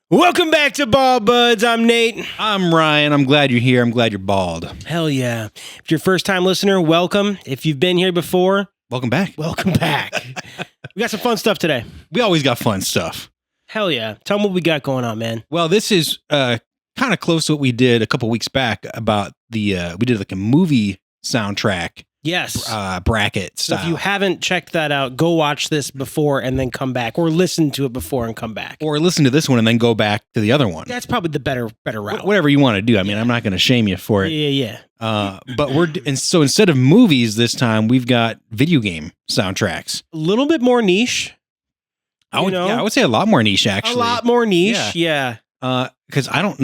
Welcome back to Bald Buds. I'm Nate. I'm Ryan. I'm glad you're here. I'm glad you're bald. Hell yeah. If you're a first-time listener, welcome. If you've been here before, welcome back. Welcome back. We got some fun stuff today. We always got fun stuff. Hell yeah. Tell them what we got going on, man. Well, this is kind of close to what we did a couple weeks back about we did like a movie soundtrack. Yes. Bracket style. So if you haven't checked that out, go watch this before and then come back, or listen to it before and come back. Or listen to this one and then go back to the other one. That's probably the better route. Whatever you want to do. I mean, I'm not going to shame you for it. Yeah. But so instead of movies this time, we've got video game soundtracks. A little bit more niche. I would say a lot more niche, actually. A lot more niche, yeah. Because I don't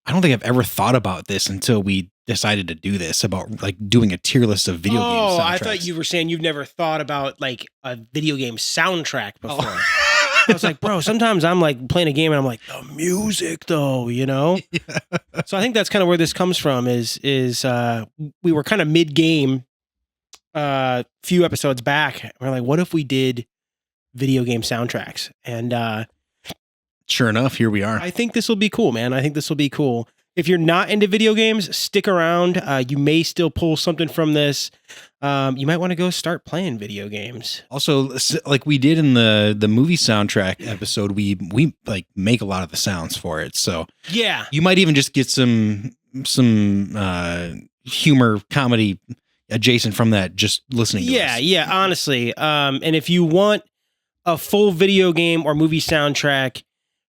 think I've ever thought about this until we decided to do this, about like doing a tier list of video game soundtracks. I thought you were saying you've never thought about like a video game soundtrack before. Oh. I was like, bro, sometimes I'm like playing a game and I'm like, the music though, you know? Yeah. So I think that's kind of where this comes from is we were kind of mid-game few episodes back. We're like, what if we did video game soundtracks? And sure enough, here we are. I think this will be cool, man. I think this will be cool. If you're not into video games, stick around. You may still pull something from this. You might want to go start playing video games. Also, like we did in the movie soundtrack episode, we like make a lot of the sounds for it. So yeah, you might even just get some humor comedy adjacent from that just listening to us. Yeah, honestly. And if you want a full video game or movie soundtrack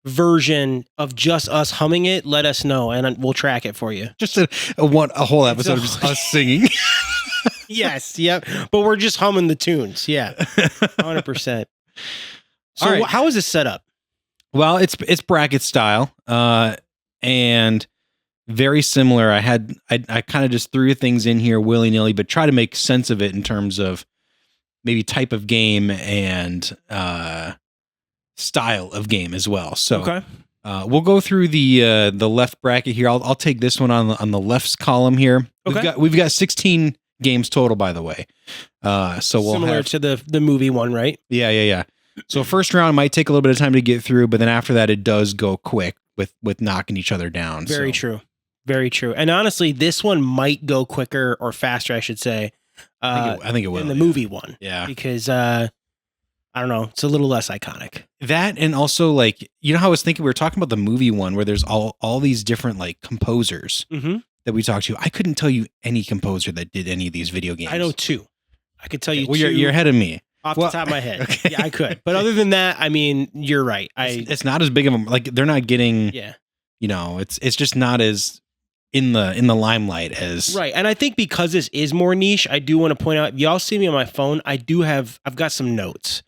version of just us humming it, let us know and we'll track it for you. Just a whole episode of just us singing. Yes, yep. But we're just humming the tunes. Yeah, 100%. So right. How is this set up? Well, it's bracket style, and very similar. I kind of just threw things in here willy nilly, but try to make sense of it in terms of maybe type of game and style of game as well. So okay. We'll go through the left bracket here. I'll take this one on the left column here. Okay. We've got 16 games total, by the way. So we'll similar to the movie one, right? Yeah. So first round might take a little bit of time to get through, but then after that it does go quick with knocking each other down. Very true. Very true. And honestly, this one might go quicker or faster, I should say. I think it will. In the movie one. Yeah. Because I don't know. It's a little less iconic. That, and also like, you know how I was thinking, we were talking about the movie one where there's all these different like composers that we talked to. I couldn't tell you any composer that did any of these video games. I know two. I could tell you well, two. You're ahead of me. Off the top of my head. Okay. Yeah, I could. But other than that, I mean, you're right. It's not as big of a, like they're not getting, you know, it's just not as in the limelight as. Right. And I think because this is more niche, I do want to point out, y'all see me on my phone. I've got some notes.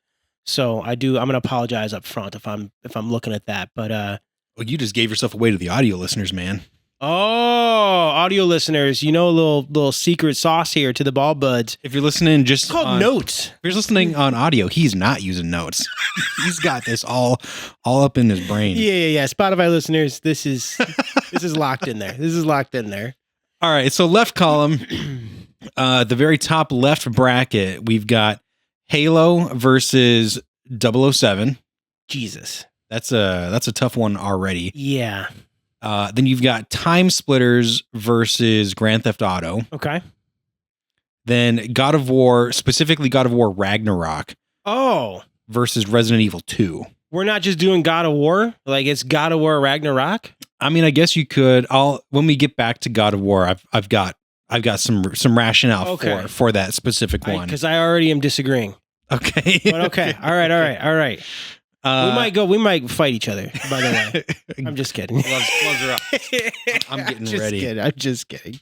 So I'm going to apologize up front if I'm looking at that, but well, you just gave yourself away to the audio listeners, man. Oh, audio listeners, you know, a little secret sauce here to the Bald Buds. If you're listening just it's called notes. If you're listening on audio, he's not using notes. He's got this all up in his brain. Yeah. Spotify listeners, this is locked in there. This is locked in there. All right, so left column, the very top left bracket, we've got Halo versus 007. Jesus. That's a tough one already. Yeah. Then you've got Time Splitters versus Grand Theft Auto. Okay. Then God of War, specifically God of War Ragnarok. Oh. Versus Resident Evil 2. We're not just doing God of War? Like it's God of War Ragnarok? I mean, I guess you could. When we get back to God of War, I've got some rationale for that specific one. Because I already am disagreeing. Okay. But okay. All right. We might fight each other, by the way. I'm just kidding. Gloves are up. I'm getting ready. I'm just kidding.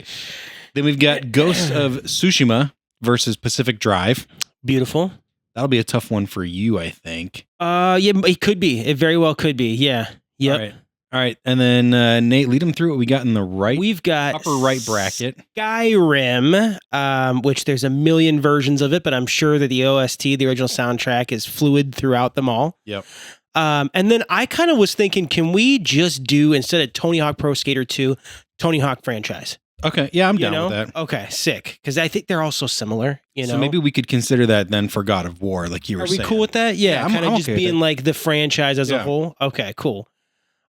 Then we've got Ghost of Tsushima versus Pacific Drive. Beautiful. That'll be a tough one for you, I think. Yeah, it could be. It very well could be. Yeah. Yep. All right. And then Nate, lead them through what we got in the right. We've got upper right bracket. Skyrim, which there's a million versions of it, but I'm sure that the OST, the original soundtrack, is fluid throughout them all. Yep. And then I kind of was thinking, can we just do, instead of Tony Hawk Pro Skater 2, Tony Hawk franchise? Okay. Yeah, I'm down with that. Okay, sick. Because I think they're all so similar. So maybe we could consider that then for God of War, like you were saying. Are we cool with that? Yeah, I'm kind of okay just being like the franchise as a whole. Okay, cool.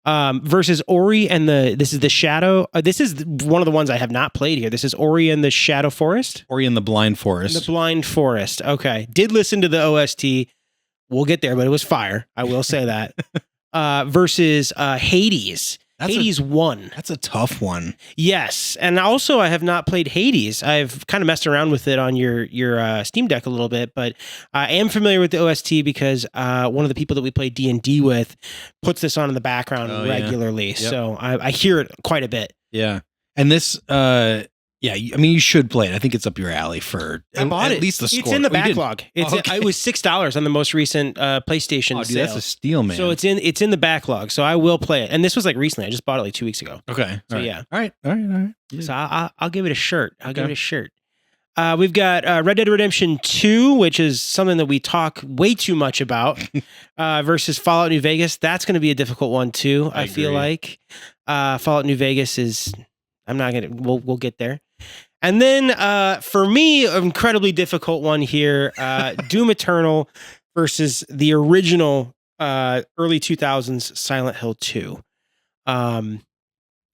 versus Ori and this is the Shadow. This is one of the ones I have not played here. This is Ori and the Shadow Forest. Ori and the Blind Forest. The Blind Forest. Okay. Did listen to the OST. We'll get there, but it was fire. I will say that. Versus Hades. Hades 1. That's a tough one. Yes. And also I have not played Hades. I've kind of messed around with it on your Steam Deck a little bit, but I am familiar with the OST because one of the people that we play D&D with puts this on in the background regularly. Yeah. Yep. So I hear it quite a bit. Yeah. And this, I mean, you should play it. I think it's up your alley for I bought at least the score. It's in the backlog. It was $6 on the most recent PlayStation sale. That's a steal, man. So it's in the backlog. So I will play it. And this was like recently. I just bought it like 2 weeks ago. Okay. So right. yeah. All right. Yeah. So I'll give it a shirt. Give it a shirt. We've got Red Dead Redemption 2, which is something that we talk way too much about, versus Fallout New Vegas. That's going to be a difficult one too. I feel like Fallout New Vegas is. I'm not gonna. We'll get there. And then for me, an incredibly difficult one here: Doom Eternal versus the original early 2000s Silent Hill 2.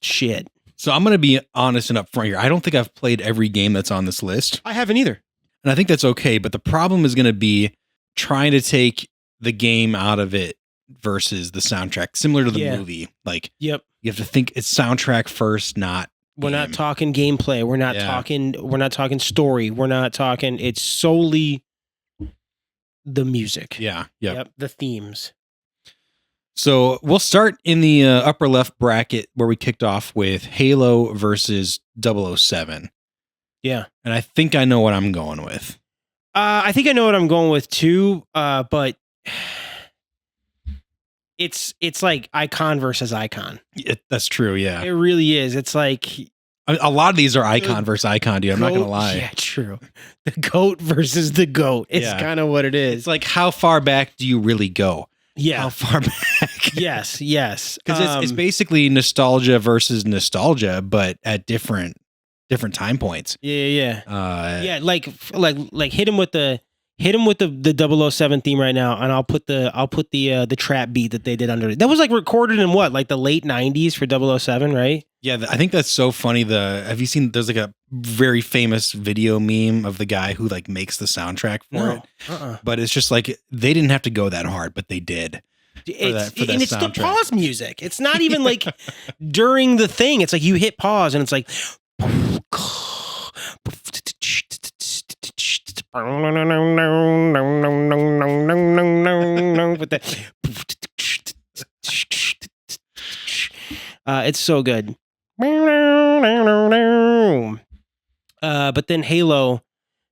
Shit. So I'm going to be honest and upfront here. I don't think I've played every game that's on this list. I haven't either. And I think that's okay. But the problem is going to be trying to take the game out of it versus the soundtrack, similar to the movie. Like, you have to think it's soundtrack first, not We're not talking gameplay. We're not talking story. We're not talking, it's solely the music. Yeah. Yep. The themes. So we'll start in the upper left bracket where we kicked off with Halo versus 007. Yeah. And I think I know what I'm going with. I think I know what I'm going with too, but it's like icon versus icon. That's true, yeah. It really is. It's like... a lot of these are icon versus icon, dude. I'm not going to lie. Yeah, true. The GOAT versus the GOAT. It's kind of what it is. It's like, how far back do you really go? Yeah. How far back? Yes. Because it's basically nostalgia versus nostalgia, but at different time points. Yeah. Like hit him with the 007 theme right now, and I'll put the trap beat that they did under it. That was like recorded in what, like the late 90s for 007, right? Yeah, I think that's so funny. Have you seen? There's like a very famous video meme of the guy who like makes the soundtrack for it. But it's just like they didn't have to go that hard, but they did. It's the pause music. It's not even like during the thing. It's like you hit pause and it's like. With that. It's so good. But then Halo,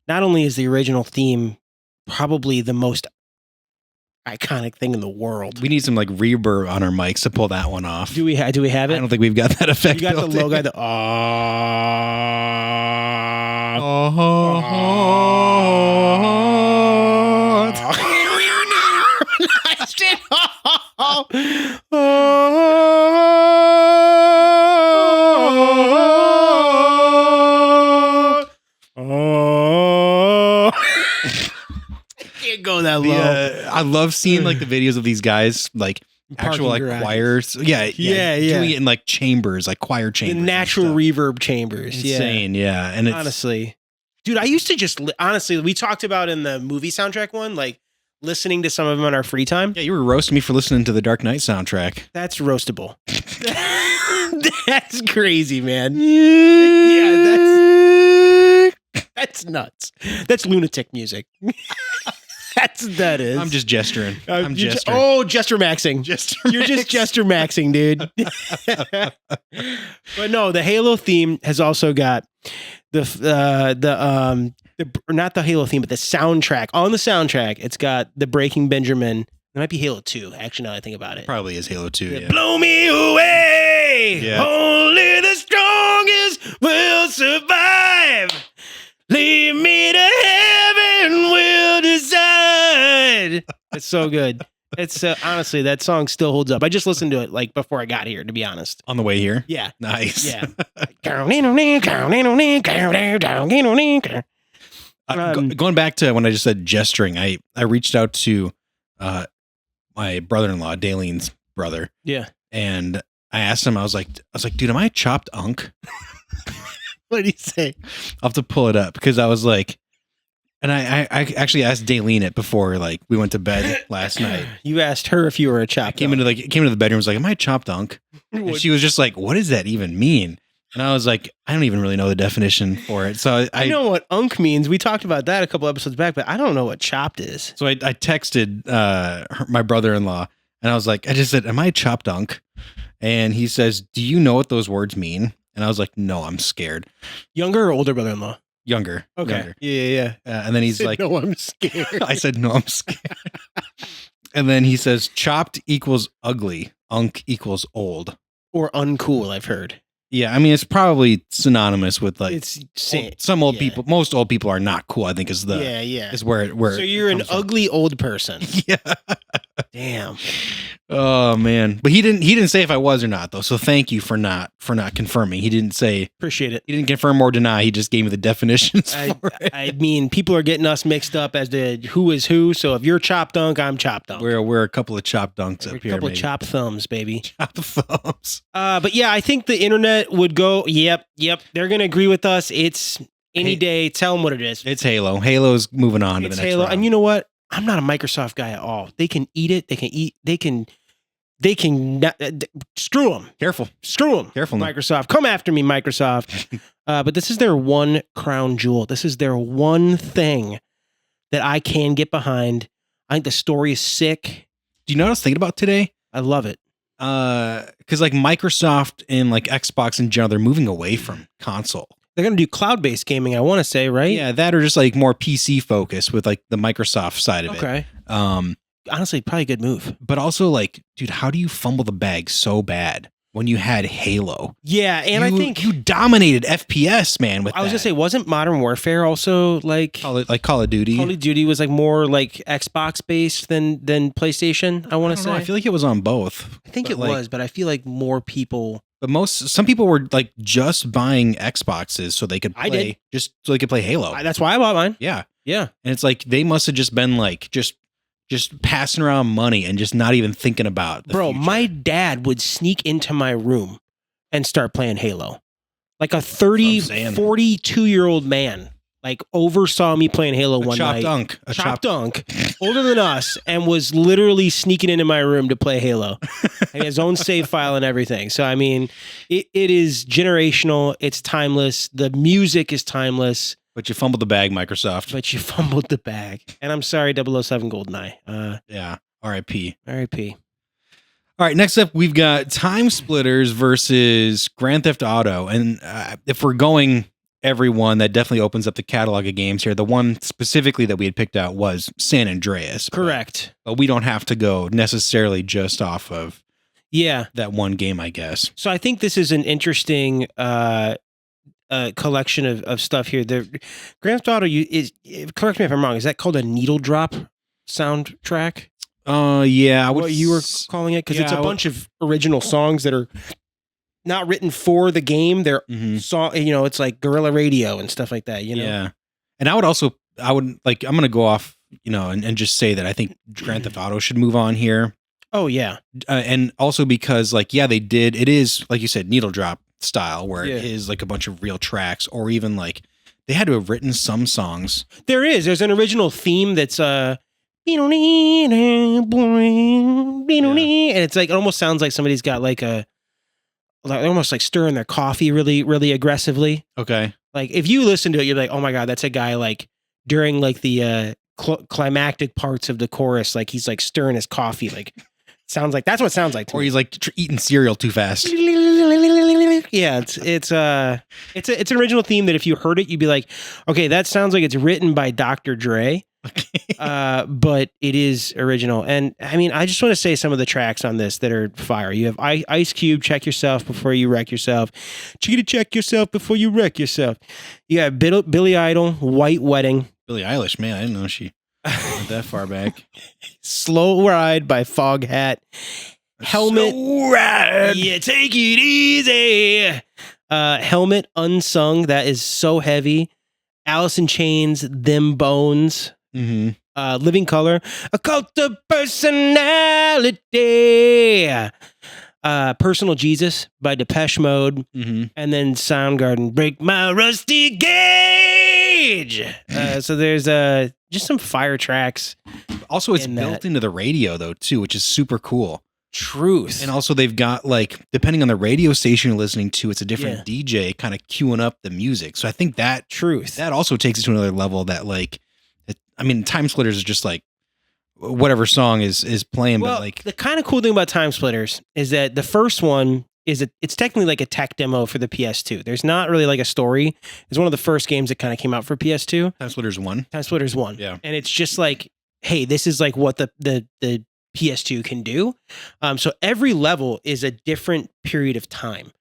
not only is the original theme probably the most iconic thing in the world. We need some like reverb on our mics to pull that one off. Do we have it? I don't think we've got that effect. You got the logo. Can't go that low. I love seeing like the videos of these guys like actual like choirs. Yeah. Doing it in like chambers, like choir chambers. The natural reverb chambers. Insane. Yeah. And it's, honestly, dude, I used to just honestly, we talked about in the movie soundtrack one, like listening to some of them on our free time. Yeah, you were roasting me for listening to the Dark Knight soundtrack. That's roastable. That's crazy, man. Yeah, that's nuts. That's lunatic music. That is. I'm just gesturing. Gesture maxing. You're just gesture maxing, dude. But no, the Halo theme has also got the not the Halo theme, but the soundtrack. On the soundtrack, it's got the Breaking Benjamin. It might be Halo 2, actually, now that I think about it. Probably is Halo 2, yeah. Blow me away! Yeah. Only the strongest will survive! Lead me to heaven, we'll decide! It's so good. It's honestly, that song still holds up. I just listened to it like before I got here, to be honest. On the way here? Yeah. Nice. Yeah. Going back to when I just said gesturing, I reached out to my brother-in-law, Dalene's brother. Yeah. And I asked him, I was like, dude, am I chopped unk? What did he say? I'll have to pull it up because I was like, and I actually asked Daleen it before like we went to bed last night. You asked her if you were a chopped Came into the bedroom, was like, am I chopped unk? And she was just like, what does that even mean? And I was like, I don't even really know the definition for it. So I know what unk means. We talked about that a couple episodes back, but I don't know what chopped is. So I texted my brother-in-law and I was like, I just said, am I chopped unk? And he says, do you know what those words mean? And I was like, no, I'm scared. Younger or older brother-in-law? Younger. Okay. Younger. Yeah. And then he's like, no, I'm scared. I said, no, I'm scared. And then he says, chopped equals ugly. Unk equals old. Or uncool, I've heard. Yeah, I mean, it's probably synonymous with like some old people. Most old people are not cool, I think is where so you're an ugly old person. Yeah. Damn. Oh man. But he didn't say if I was or not though. So thank you for not confirming. He didn't say. Appreciate it. He didn't confirm or deny. He just gave me the definitions for it. I mean, people are getting us mixed up as to who is who. So if you're chopped dunk, I'm chopped dunk. We're a couple of chopped dunks up here. A couple of chopped thumbs, baby. Chopped thumbs. But yeah, I think the internet would go, yep. They're gonna agree with us. It's any day. Tell them what it is. It's Halo. Halo's moving on to the next Halo. round. And you know what? I'm not a Microsoft guy at all. They can eat it. They can screw them. Careful. Screw them. Careful. Microsoft. Come after me, Microsoft. But this is their one crown jewel. This is their one thing that I can get behind. I think the story is sick. Do you know what I was thinking about today? I love it. Because like Microsoft and like Xbox in general, they're moving away from console. They're going to do cloud-based gaming, I want to say, right? Yeah, that or just like more PC focused with like the Microsoft side of it. Okay. Honestly, probably a good move. But also like, dude, how do you fumble the bag so bad when you had Halo? Yeah, and I think you dominated FPS, man. With I was gonna say, wasn't Modern Warfare also like Call of Duty? Call of Duty was like more like Xbox based than PlayStation. I want to say. I feel like it was on both. I think it was, but I feel like more people. But some people were like just buying Xboxes so they could play. I did. Just so they could play Halo. That's why I bought mine. Yeah. And it's like they must have just been like just passing around money and just not even thinking about the future. My dad would sneak into my room and start playing Halo. Like a 42-year-old man, like oversaw me playing Halo one night. A chopped dunk, older than us, and was literally sneaking into my room to play Halo. And his own save file and everything. So, I mean, it is generational. It's timeless. The music is timeless. But you fumbled the bag, Microsoft. But you fumbled the bag. And I'm sorry, 007 GoldenEye. Yeah. R.I.P. R.I.P. All right, next up, we've got Time Splitters versus Grand Theft Auto. And if we're going everyone, that definitely opens up the catalog of games here. The one specifically that we had picked out was San Andreas. Correct. But we don't have to go necessarily just off of that one game, I guess. So I think this is an interesting collection of stuff here. The Grand Theft Auto is, correct me if I'm wrong, is that called a needle drop soundtrack? Yeah. What you were calling it? Because it's a bunch of original songs that are not written for the game. They're song, it's like guerrilla radio and stuff like that, Yeah. And I'm going to go off, and just say that I think Grand Theft Auto should move on here. Oh, yeah. And also because it is, like you said, needle drop style where it is like a bunch of real tracks, or even like they had to have written some songs. There's an original theme that's and it's like, it almost sounds like somebody's got they're almost like stirring their coffee really, really aggressively. Okay. Like if you listen to it, you're like, oh my God, that's a guy like during like the climactic parts of the chorus, like he's like stirring his coffee. Like sounds like, that's what it sounds like to me. Or he's like eating cereal too fast. Yeah, it's an original theme that if you heard it, you'd be like, okay, that sounds like it's written by Dr. Dre. But it is original. And I mean, I just want to say some of the tracks on this that are fire. You have Ice Cube, Check Yourself Before You Wreck Yourself. Check yourself before you wreck yourself. You have Billy Idol, White Wedding. Billie Eilish, man, I didn't know she went that far back. Slow Ride by Foghat. Helmet. So rad. Yeah, take it easy. Helmet, Unsung. That is so heavy. Alice in Chains, Them Bones. Living Color, A Cult of Personality. Personal Jesus by Depeche Mode, and then Soundgarden, Break My Rusty Gauge. So there's just some fire tracks. Also, it's built into the radio, though, too, which is super cool. Truth. And also, they've got, like, depending on the radio station you're listening to, it's a different DJ kind of queuing up the music. So I think that also takes it to another level that, like, Time Splitters is just like, whatever song is playing, well, but like the kind of cool thing about Time Splitters is that the first one it's technically like a tech demo for the PS2. There's not really like a story. It's one of the first games that kind of came out for PS2. Time Splitters 1. Time Splitters 1. Yeah. And it's just like, hey, this is like what the PS2 can do. So every level is a different period of time.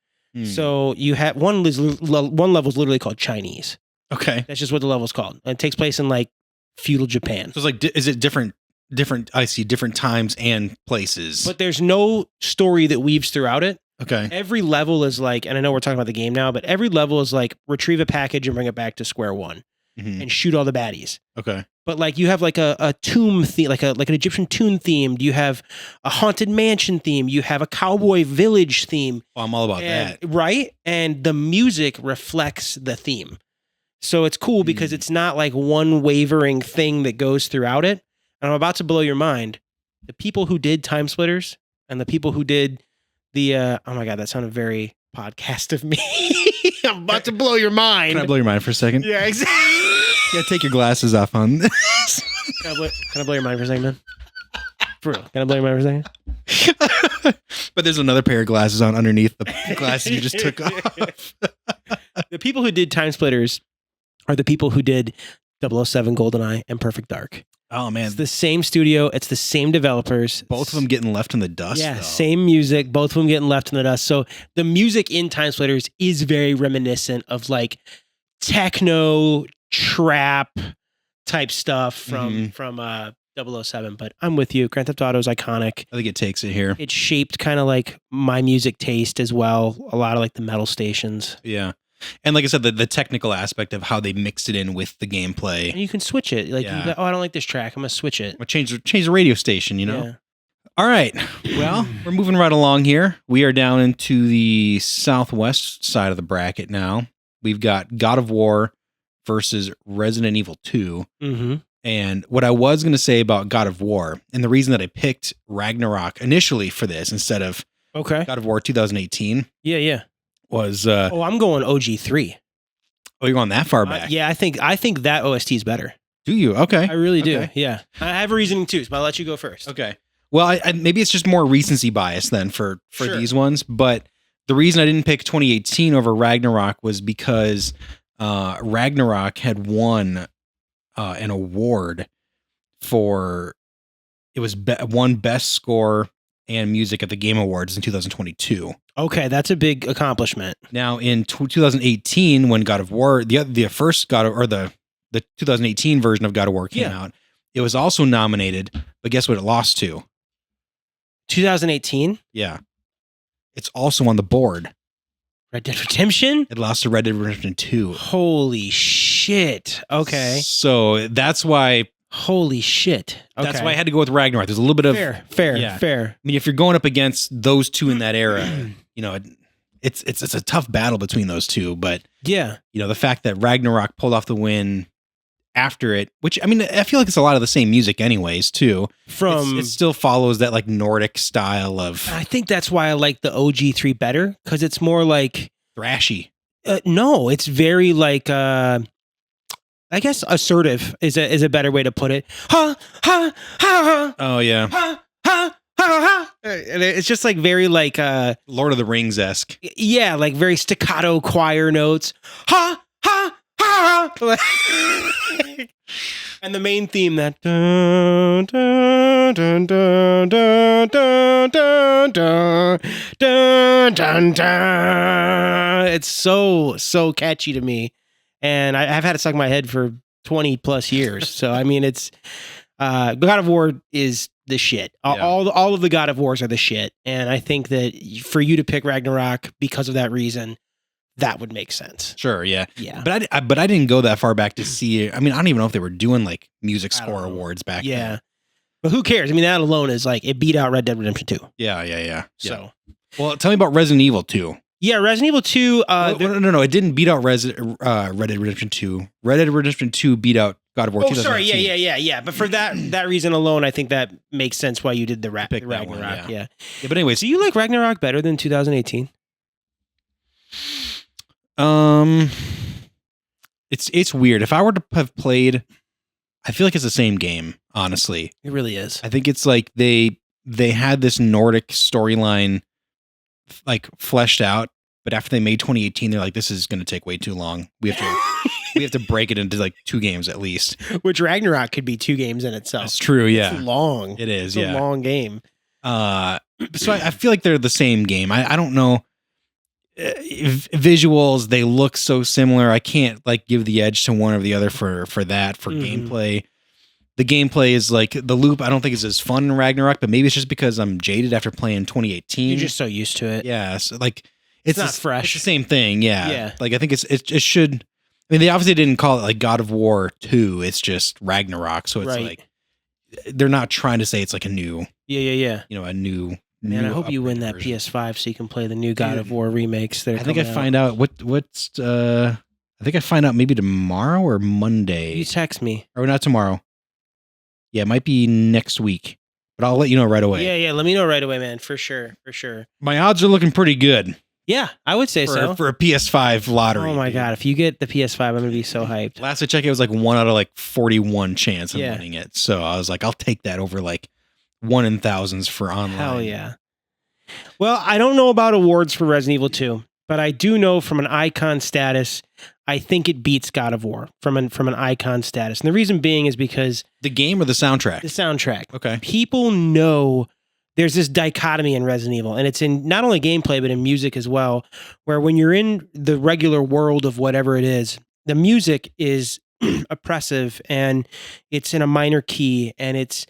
So you have one level is literally called Chinese. Okay. That's just what the level's called. And it takes place in like feudal Japan. So it's like, is it different? I see different times and places. But there's no story that weaves throughout it. Okay. Every level is like, and I know we're talking about the game now, but every level is like retrieve a package and bring it back to square one and shoot all the baddies. Okay. But like you have like a tomb theme, like an Egyptian tomb theme. You have a haunted mansion theme. You have a cowboy village theme. Oh, I'm all about that. Right? And the music reflects the theme. So it's cool because it's not like one wavering thing that goes throughout it. And I'm about to blow your mind. The people who did Time Splitters and the people who did the, oh my God, that sounded very podcast of me. I'm about to blow your mind. Can I blow your mind for a second? Yeah, exactly. Yeah, take your glasses off on this. Can I blow your mind for a second, man? For real. Can I blow your mind for a second? But there's another pair of glasses on underneath the glasses you just took off. The people who did Time Splitters are the people who did 007 GoldenEye and Perfect Dark. Oh, man. It's the same studio. It's the same developers. Both of them getting left in the dust. Yeah, though. same music. Both of them getting left in the dust. So the music in Time Splitters is very reminiscent of like techno, trap type stuff from 007. But I'm with you. Grand Theft Auto is iconic. I think it takes it here. It shaped kind of like my music taste as well. A lot of like the metal stations. Yeah. And like I said, the technical aspect of how they mixed it in with the gameplay. And you can switch it. Like, you go, oh, I don't like this track. I'm going to switch it. Well, change the radio station, you know? Yeah. All right. Well, we're moving right along here. We are down into the southwest side of the bracket now. We've got God of War versus Resident Evil 2. Mm-hmm. And what I was going to say about God of War, and the reason that I picked Ragnarok initially for this instead of God of War 2018. Yeah. Was I'm going OG3. Oh, you're going that far back? Yeah, I think that OST is better. Do you? Okay. I really do. Okay. Yeah. I have a reasoning too, but I'll let you go first. Okay. Well, I maybe it's just more recency bias then for Sure. these ones, but the reason I didn't pick 2018 over Ragnarok was because Ragnarok had won an award for won best score and music at the Game Awards in 2022. Okay, that's a big accomplishment. Now in 2018, when God of War, the first God of, or the 2018 version of God of War came out, it was also nominated, but guess what it lost to? 2018? Yeah. It's also on the board. Red Dead Redemption? It lost to Red Dead Redemption 2. Holy shit. Okay. So that's why... Holy shit. Okay. That's why I had to go with Ragnarok. There's a little bit of... Fair. I mean, if you're going up against those two in that era, you know, it's a tough battle between those two, but... Yeah. You know, the fact that Ragnarok pulled off the win after it, which, I mean, I feel like it's a lot of the same music anyways, too. It still follows that, like, Nordic style of... I think that's why I like the OG3 better, because it's more like... Thrashy. No, it's very like... I guess assertive is a better way to put it. Ha ha ha ha. Oh yeah. Ha ha ha ha. And it's just like very like Lord of the Rings-esque. Yeah, like very staccato choir notes. Ha ha ha ha. And the main theme that dun dun dun dun dun dun dun dun dun dun. It's so catchy to me. And I've had it stuck in my head for 20 plus years. So, I mean, it's God of War is the shit. Yeah. All of the God of Wars are the shit. And I think that for you to pick Ragnarok because of that reason, that would make sense. Sure, yeah. Yeah. But I didn't go that far back to see it. I mean, I don't even know if they were doing like music score awards back then. But who cares? I mean, that alone is like, it beat out Red Dead Redemption 2. Yeah. So, Well, tell me about Resident Evil 2. Yeah, Resident Evil 2. No. It didn't beat out Red Dead Redemption 2. Red Dead Redemption 2 beat out God of War 2019. Sorry. Yeah. But for that reason alone, I think that makes sense why you did the Ragnarok. One, Yeah. But anyways, do you like Ragnarok better than 2018? It's weird. If I were to have played, I feel like it's the same game, honestly. It really is. I think it's like they had this Nordic storyline like fleshed out, but after they made 2018, they're like, this is going to take way too long. We have to break it into like 2 games at least. Which Ragnarok could be 2 games in itself. That's true. Yeah, it's long. It is. It's a long game. So I feel like they're the same game. I don't know. Visuals, they look so similar. I can't like give the edge to one or the other for gameplay. The gameplay is like the loop. I don't think is as fun in Ragnarok, but maybe it's just because I'm jaded after playing 2018. You're just so used to it. Yeah, so like it's not fresh. It's the same thing. Yeah, Yeah. Like I think it should. I mean, they obviously didn't call it like God of War 2. It's just Ragnarok. So it's like they're not trying to say it's like a new. Yeah. You know, a new. Man, I hope you win that version. PS5 so you can play the new God of War remakes. I think I find out what's. I think I find out maybe tomorrow or Monday. You text me. Or not tomorrow. Yeah, it might be next week, but I'll let you know right away. Yeah. Let me know right away, man. For sure. My odds are looking pretty good. Yeah, I would say so. For a PS5 lottery. Oh my God. If you get the PS5, I'm going to be so hyped. Last I checked, it was like 1 out of like 41 chance of winning it. So I was like, I'll take that over like 1 in thousands for online. Hell yeah. Well, I don't know about awards for Resident Evil 2, but I do know from an icon status, I think it beats God of War from an icon status. And the reason being is because... The game or the soundtrack? The soundtrack. Okay. People know there's this dichotomy in Resident Evil, and it's in not only gameplay, but in music as well, where when you're in the regular world of whatever it is, the music is oppressive, and it's in a minor key, and it's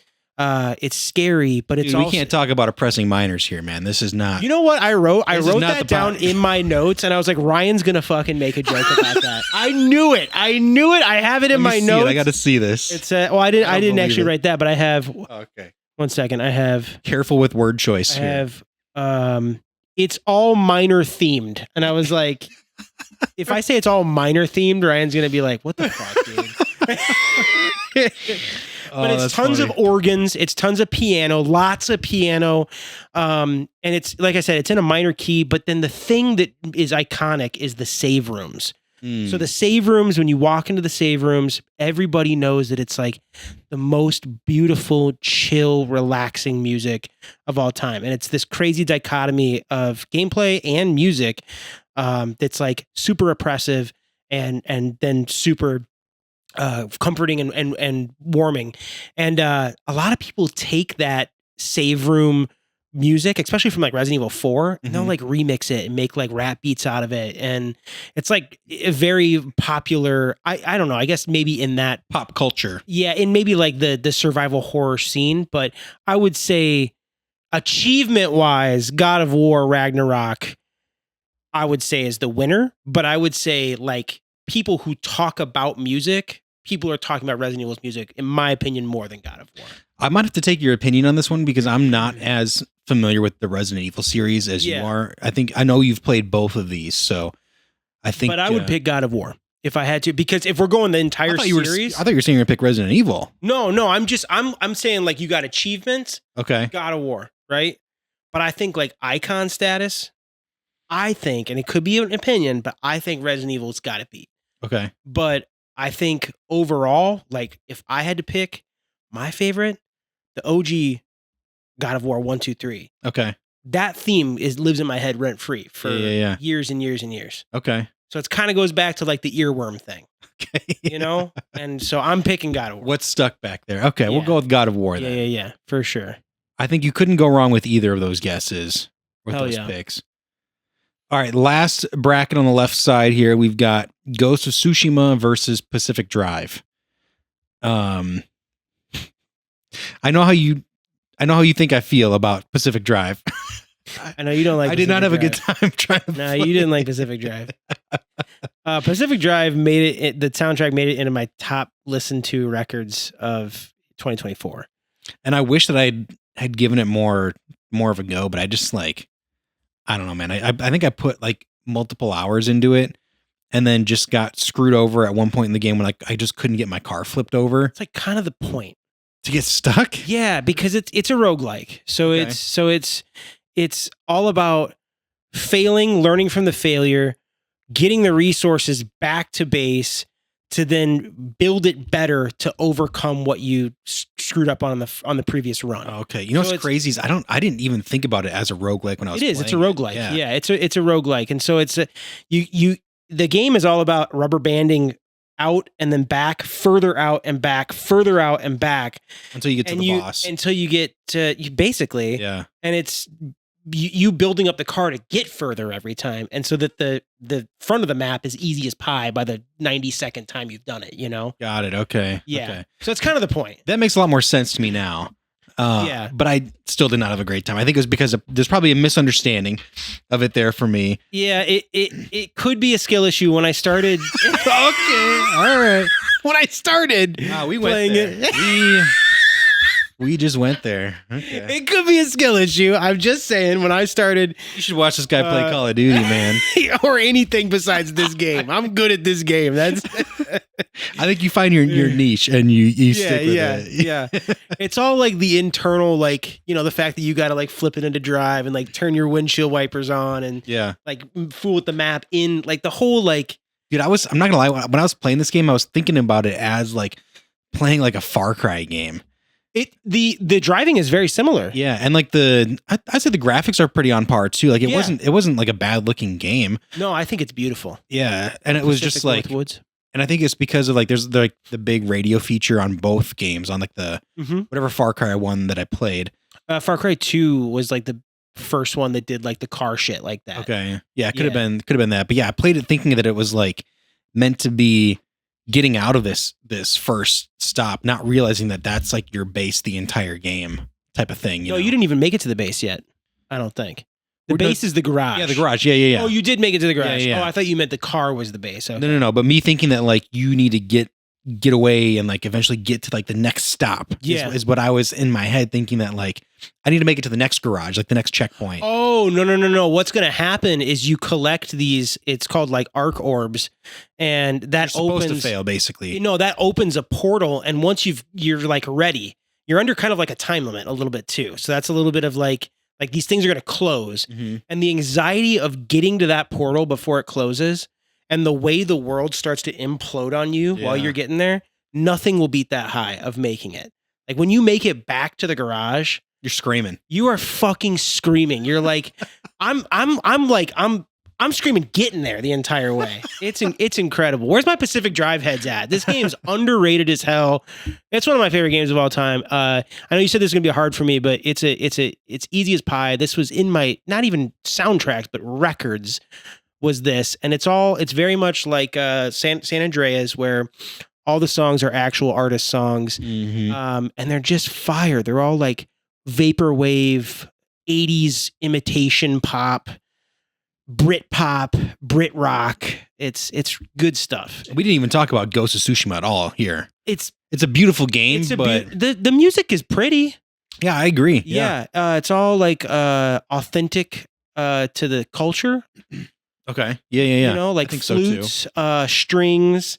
scary, but it's we can't talk about oppressing minors here, man. This is not. You know what I wrote? I wrote that down in my notes, and I was like, Ryan's gonna fucking make a joke about that. I knew it. I have it in my notes. I got to see this. It's I didn't actually write that, but I have. Okay. 1 second. I have. Careful with word choice. I have. It's all minor themed, and I was like, if I say it's all minor themed, Ryan's gonna be like, what the fuck, dude. But it's tons of organs, it's tons of piano, lots of piano. And it's, like I said, it's in a minor key, but then the thing that is iconic is the save rooms. So the save rooms, when you walk into the save rooms, everybody knows that it's like the most beautiful, chill, relaxing music of all time. And it's this crazy dichotomy of gameplay and music that's like super oppressive and then super comforting and warming. And a lot of people take that save room music, especially from like Resident Evil 4, and they'll like remix it and make like rap beats out of it. And it's like a very popular, I don't know, I guess maybe in that pop culture. Yeah, in maybe like the survival horror scene. But I would say achievement wise, God of War Ragnarok, I would say is the winner. But I would say like people who talk about music, people are talking about Resident Evil's music, in my opinion, more than God of War. I might have to take your opinion on this one because I'm not as familiar with the Resident Evil series as you are. I know you've played both of these, so I think. But I would pick God of War if I had to, because if we're going the entire series, I thought you were saying you're gonna pick Resident Evil. No, I'm saying like you got achievements. Okay. God of War, right? But I think like icon status, I think, and it could be an opinion, but I think Resident Evil's got to beat. Okay. But I think overall, like if I had to pick my favorite, the OG God of War 1, 2, 3. Okay. That theme lives in my head rent free for years and years and years. Okay. So it kind of goes back to like the earworm thing. Okay. You know? And so I'm picking God of War. What's stuck back there? Okay, we'll go with God of War then. Yeah, for sure. I think you couldn't go wrong with either of those guesses with those picks. All right, last bracket on the left side here, we've got Ghost of Tsushima versus Pacific Drive. I know how you think I feel about Pacific Drive. I know you don't like. I did not have a good time trying to. No, you didn't like Pacific Drive. Pacific Drive made it. The soundtrack made it into my top listened to records of 2024. And I wish that I had given it more of a go, but I just like. I don't know, man. I think I put like multiple hours into it and then just got screwed over at one point in the game when I just couldn't get my car flipped over. It's like kind of the point. To get stuck? Yeah, because it's a roguelike. So Okay. it's all about failing, learning from the failure, getting the resources back to base to then build it better to overcome what you screwed up on the previous run. Okay. You know So what's crazy is I didn't even think about it as a roguelike when I was It is. It's a playing roguelike. it. Yeah, it's a roguelike. And so it's the game is all about rubber banding out and then back, further out and back, further out and back Until you get to the boss. until you get to you basically. Yeah. And it's you building up the car to get further every time, and so that the front of the map is easy as pie by the 92nd time you've done it. You know. Got it. Okay. Yeah. Okay. So it's kind of the point. That makes a lot more sense to me now. Yeah. But I still did not have a great time. I think it was because there's probably a misunderstanding of it there for me. Yeah. It could be a skill issue. When I started. Okay. All right. When I started. We went playing there. it. We just went there. Okay. It could be a skill issue. I'm just saying, when I started, You should watch this guy play Call of Duty, man. or anything besides this game, I'm good at this game. That's I think you find your niche and you stick with it. yeah. It's all like the internal, like, you know, the fact that you got to like flip it into drive and like turn your windshield wipers on and Yeah. like fool with the map in like the whole like. Dude, I'm not gonna lie. When I was playing this game, I was thinking about it as like playing like a Far Cry game. The driving is very similar. Yeah, and like I'd say the graphics are pretty on par too. Like it wasn't like a bad looking game. No, I think it's beautiful. Yeah, and it was just like, Northwoods. and I think it's because of like there's like the big radio feature on both games on like the whatever Far Cry one that I played. Far Cry 2 was like the first one that did like the car shit like that. Okay, yeah, it could have been that, but yeah, I played it thinking that it was like meant to be getting out of this first stop, not realizing that that's like your base the entire game type of thing. You know? You didn't even make it to the base yet. I don't think. The base is the garage. Yeah, the garage. Yeah. Oh, you did make it to the garage. Yeah. Oh, I thought you meant the car was the base. Okay. No. But me thinking that like you need to get away and like eventually get to like the next stop. Is what I was in my head thinking, that like I need to make it to the next garage, like the next checkpoint. Oh, no. What's going to happen is you collect these, it's called like arc orbs, and that You're opens supposed to fail basically. No, that opens a portal, and once you're like ready, you're under kind of like a time limit a little bit too. So that's a little bit of like these things are going to close, and the anxiety of getting to that portal before it closes and the way the world starts to implode on you while you're getting there, nothing will beat that high of making it. Like when you make it back to the garage, you're screaming. You are fucking screaming. You're like, I'm screaming, getting there the entire way. It's incredible. Where's my Pacific Drive heads at? This game's underrated as hell. It's one of my favorite games of all time. I know you said this is gonna be hard for me, but it's easy as pie. This was in my not even soundtracks, but records was this, and it's very much like San Andreas, where all the songs are actual artist songs, and they're just fire. They're all like vaporwave, 80s imitation pop, Brit pop, Brit rock. It's good stuff. We didn't even talk about Ghost of Tsushima at all here. It's a beautiful game, but the music is pretty. Yeah, I agree. Yeah. It's all like authentic to the culture. Okay. Yeah. You know, like I think flutes, so too. strings.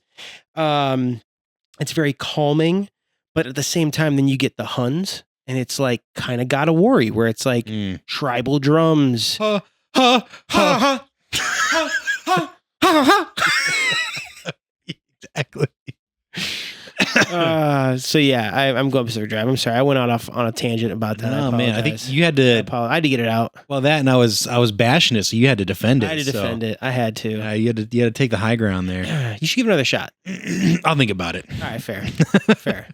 It's very calming, but at the same time, then you get the Huns. And it's like kind of God of War, where it's like tribal drums. Exactly. So yeah, I'm going Pacific Drive. I'm sorry, I went off on a tangent about that. Oh man, I think you had to. I had to get it out. Well, that and I was bashing it, so you had to defend it. I had to defend it. I had to. You had to take the high ground there. You should give it another shot. I'll think about it. All right, fair.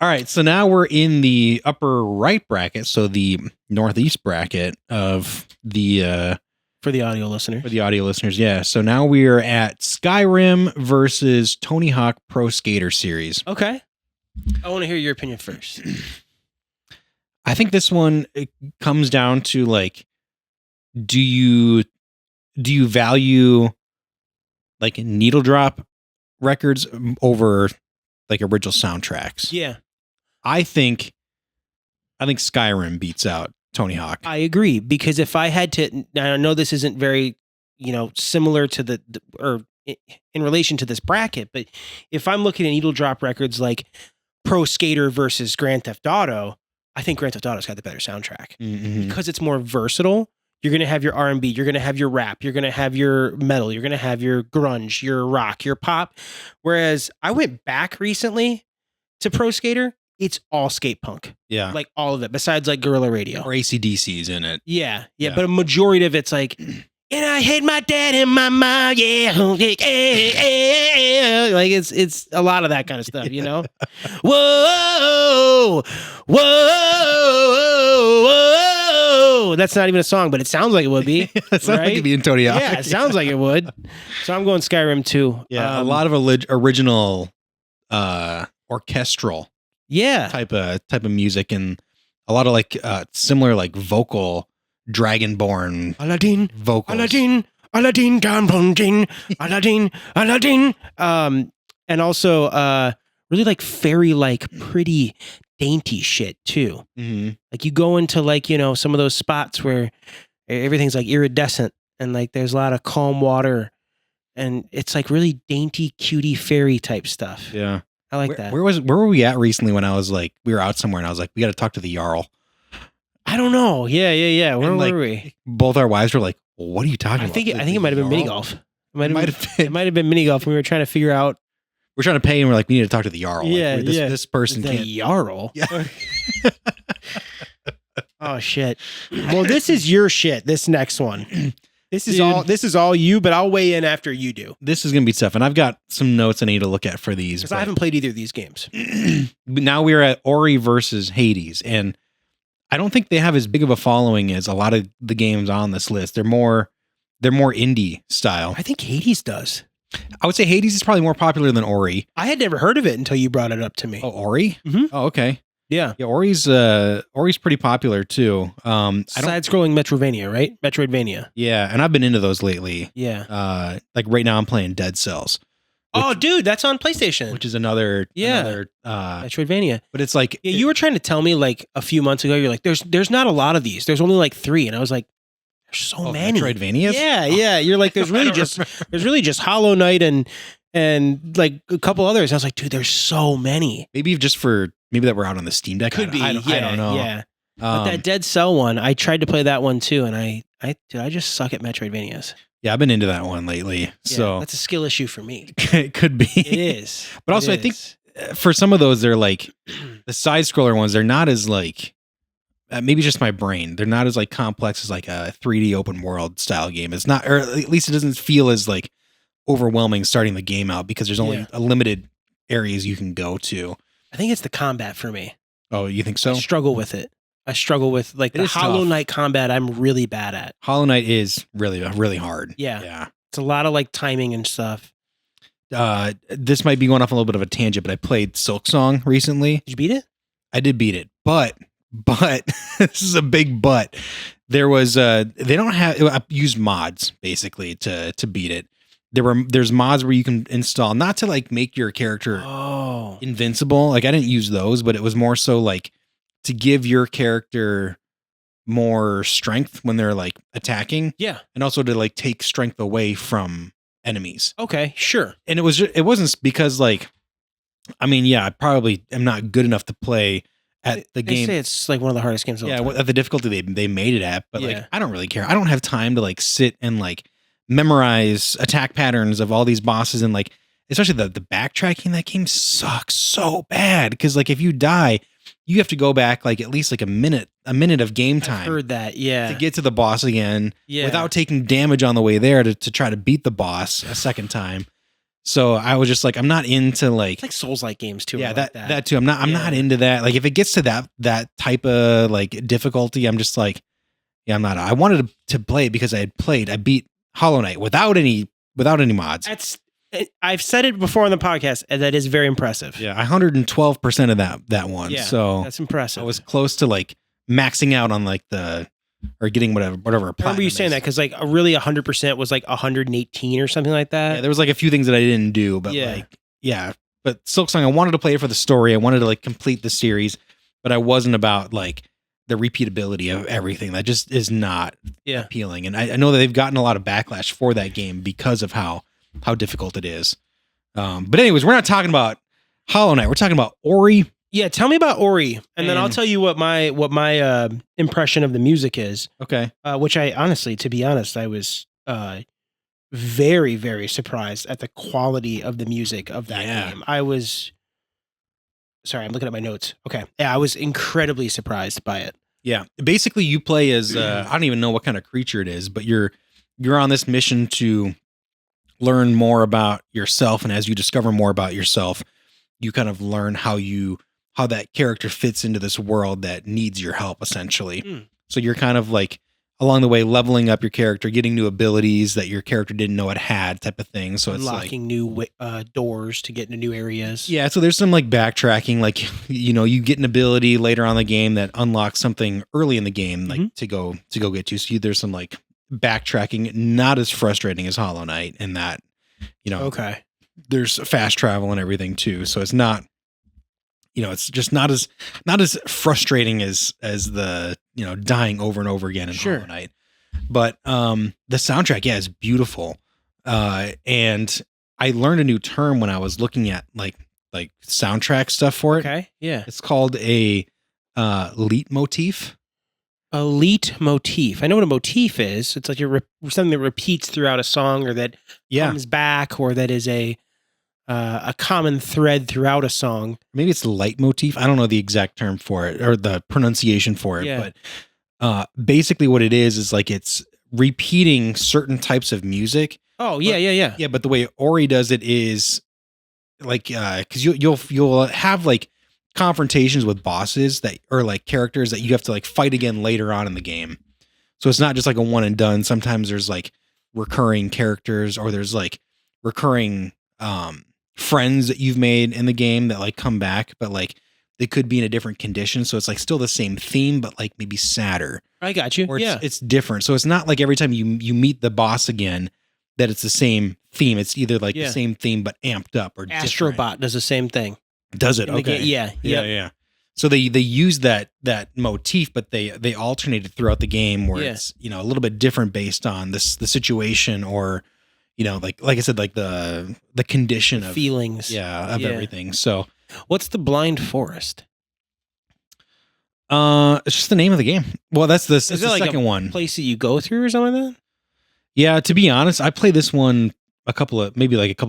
All right, so now we're in the upper right bracket, so the northeast bracket of the for the audio listeners. For the audio listeners, yeah. So now we're at Skyrim versus Tony Hawk Pro Skater Series. Okay. I want to hear your opinion first. I think this one it comes down to like, do you value like needle drop records over like original soundtracks? Yeah. I think Skyrim beats out Tony Hawk. I agree, because if I had to, I know this isn't very, similar to or in relation to this bracket, but if I'm looking at needle drop records like Pro Skater versus Grand Theft Auto, I think Grand Theft Auto's got the better soundtrack because it's more versatile. You're going to have your R&B, you're going to have your rap, you're going to have your metal, you're going to have your grunge, your rock, your pop. Whereas I went back recently to Pro Skater, it's all skate punk. Yeah. Like all of it, besides like Guerrilla Radio. Or AC/DC's in it. Yeah. But a majority of it's like, and I hate my dad and my mom, yeah. Like it's a lot of that kind of stuff, Whoa, whoa, whoa. That's not even a song, but it sounds like it would be. It sounds like it'd be in Tony Hawk. Yeah, it sounds like it would. So I'm going Skyrim too. Yeah, a lot of original orchestral type of music, and a lot of like similar like vocal Dragonborn Aladdin vocals. Aladdin down plunging Aladdin and also really like fairy like pretty dainty shit too. Like you go into like some of those spots where everything's like iridescent and like there's a lot of calm water and it's like really dainty cutie fairy type stuff. Yeah, I like that. Where were we at recently when I was like, we were out somewhere and I was like, we got to talk to the Jarl. I don't know. Yeah. Where were we? Both our wives were like, well, what are you talking about? I think it might have been mini golf. It might have been mini golf. We were trying to figure out. We're trying to pay and we're like, we need to talk to the Jarl. Yeah, like, this person the can't. Jarl. Yeah. Oh shit. Well, this is your shit. This next one. This is all you, but I'll weigh in after you do. This is gonna be tough, and I've got some notes I need to look at for these. Because I haven't played either of these games. But now we're at Ori versus Hades, and I don't think they have as big of a following as a lot of the games on this list. They're more indie style. I think Hades does. I would say Hades is probably more popular than Ori. I had never heard of it until you brought it up to me. Oh, Ori? Mhm. Oh, okay. Yeah. Yeah, Ori's pretty popular too. Side-scrolling Metroidvania, right? Metroidvania. Yeah, and I've been into those lately. Yeah. Like right now I'm playing Dead Cells. Oh, dude, that's on PlayStation. Which is another Metroidvania. But it's like you were trying to tell me like a few months ago, you're like, there's not a lot of these. There's only like 3. And I was like, there's so many. Metroidvanias? Yeah. You're like, there's really just Hollow Knight and like a couple others. I was like, dude, there's so many. Maybe that we're out on the Steam Deck. Could be. I don't know. Yeah. But that Dead Cell one, I tried to play that one too, and I just suck at Metroidvanias. Yeah, I've been into that one lately. Yeah, so that's a skill issue for me. It could be. It is. But also I think for some of those, they're like the side scroller ones, they're not as like maybe just my brain. They're not as like complex as like a 3D open world style game. It's not, or at least it doesn't feel as like overwhelming starting the game out because there's only a limited areas you can go to. I think it's the combat for me. Oh, you think so? I struggle with it. I struggle with like the Hollow Knight combat. I'm really bad at. Hollow Knight is really, really hard. Yeah. It's a lot of like timing and stuff. This might be going off a little bit of a tangent, but I played Silksong recently. Did you beat it? I did beat it, but this is a big but. There was they don't have. I used mods basically to beat it. There's mods where you can install, not to like make your character invincible. Like I didn't use those, but it was more so like to give your character more strength when they're like attacking. Yeah. And also to like take strength away from enemies. Okay, sure. And it wasn't because like, I mean, yeah, I probably am not good enough to play at the game. They say it's like one of the hardest games of all time. At the difficulty they made it at, but like I don't really care. I don't have time to like sit and like memorize attack patterns of all these bosses, and like especially the backtracking. That game sucks so bad because like if you die, you have to go back like at least like a minute of game time. I've heard that, yeah, to get to the boss again, without taking damage on the way there to try to beat the boss a second time. So I was just like, I'm not into like it's like Souls-like games too. Yeah, that too. I'm not into that. Like if it gets to that type of like difficulty, I'm just like, yeah, I'm not. I wanted to play it because I beat Hollow Knight without any mods. I've said it before on the podcast, and that is very impressive. Yeah, 112% of that one. Yeah, so that's impressive. I was close to like maxing out on like or getting whatever. I remember you saying that because like really 100% was like 118 or something like that. Yeah, there was like a few things that I didn't do, but But Silksong, I wanted to play it for the story. I wanted to like complete the series, but I wasn't about like the repeatability of everything. That just is not Yeah. appealing. And I know that they've gotten a lot of backlash for that game because of how difficult it is. But anyways, we're not talking about Hollow Knight. We're talking about Ori. Yeah, tell me about Ori, and then I'll And- tell you what my impression of the music is. Okay. Which I honestly, to be honest, I was very, very surprised at the quality of the music of that Yeah. game. I was sorry, I'm looking at my notes. Okay, yeah, I was incredibly surprised by it. Yeah. Basically, you play as I don't even know what kind of creature it is, but you're on this mission to learn more about yourself, and as you discover more about yourself, you kind of learn how that character fits into this world that needs your help, essentially. Mm. So you're kind of like along the way leveling up your character, getting new abilities that your character didn't know it had, type of thing. So it's like Unlocking new doors to get into new areas. yeah, so there's some like backtracking, like you get an ability later on in the game that unlocks something early in the game, like to go get to. So there's some like backtracking, not as frustrating as Hollow Knight, in that Okay. there's fast travel and everything too. So it's not it's just not as frustrating as the dying over and over again in Sure. Hollow Knight. But the soundtrack, yeah, is beautiful. And I learned a new term when I was looking at like soundtrack stuff for it. Okay. Yeah. It's called a leitmotif. A leitmotif. I know what a motif is. It's like something that repeats throughout a song, or that comes back, or that is a common thread throughout a song. Maybe it's the leitmotif. I don't know the exact term for it or the pronunciation for it, Yeah. but basically what it is like it's repeating certain types of music. Oh, yeah, yeah. Yeah, but the way Ori does it is like because you'll have like confrontations with bosses that or like characters that you have to like fight again later on in the game. So it's not just like a one and done. Sometimes there's like recurring characters, or there's like recurring friends that you've made in the game that like come back, but like they could be in a different condition. So it's like still the same theme, but like maybe sadder. I got you. Or Yeah. it's different. So it's not like every time you meet the boss again that it's the same theme. It's either like the same theme but amped up or different. Astrobot does the same thing. Does it? In the Okay. game. Yeah. Yeah. So they use that motif, but they alternate it throughout the game where it's a little bit different based on the situation, or like I said, like the condition of feelings. of everything. So what's the Blind Forest? it's just the name of the game. Well, that's the like second one. Place that you go through or something like that? Yeah, to be honest, I played this one a couple of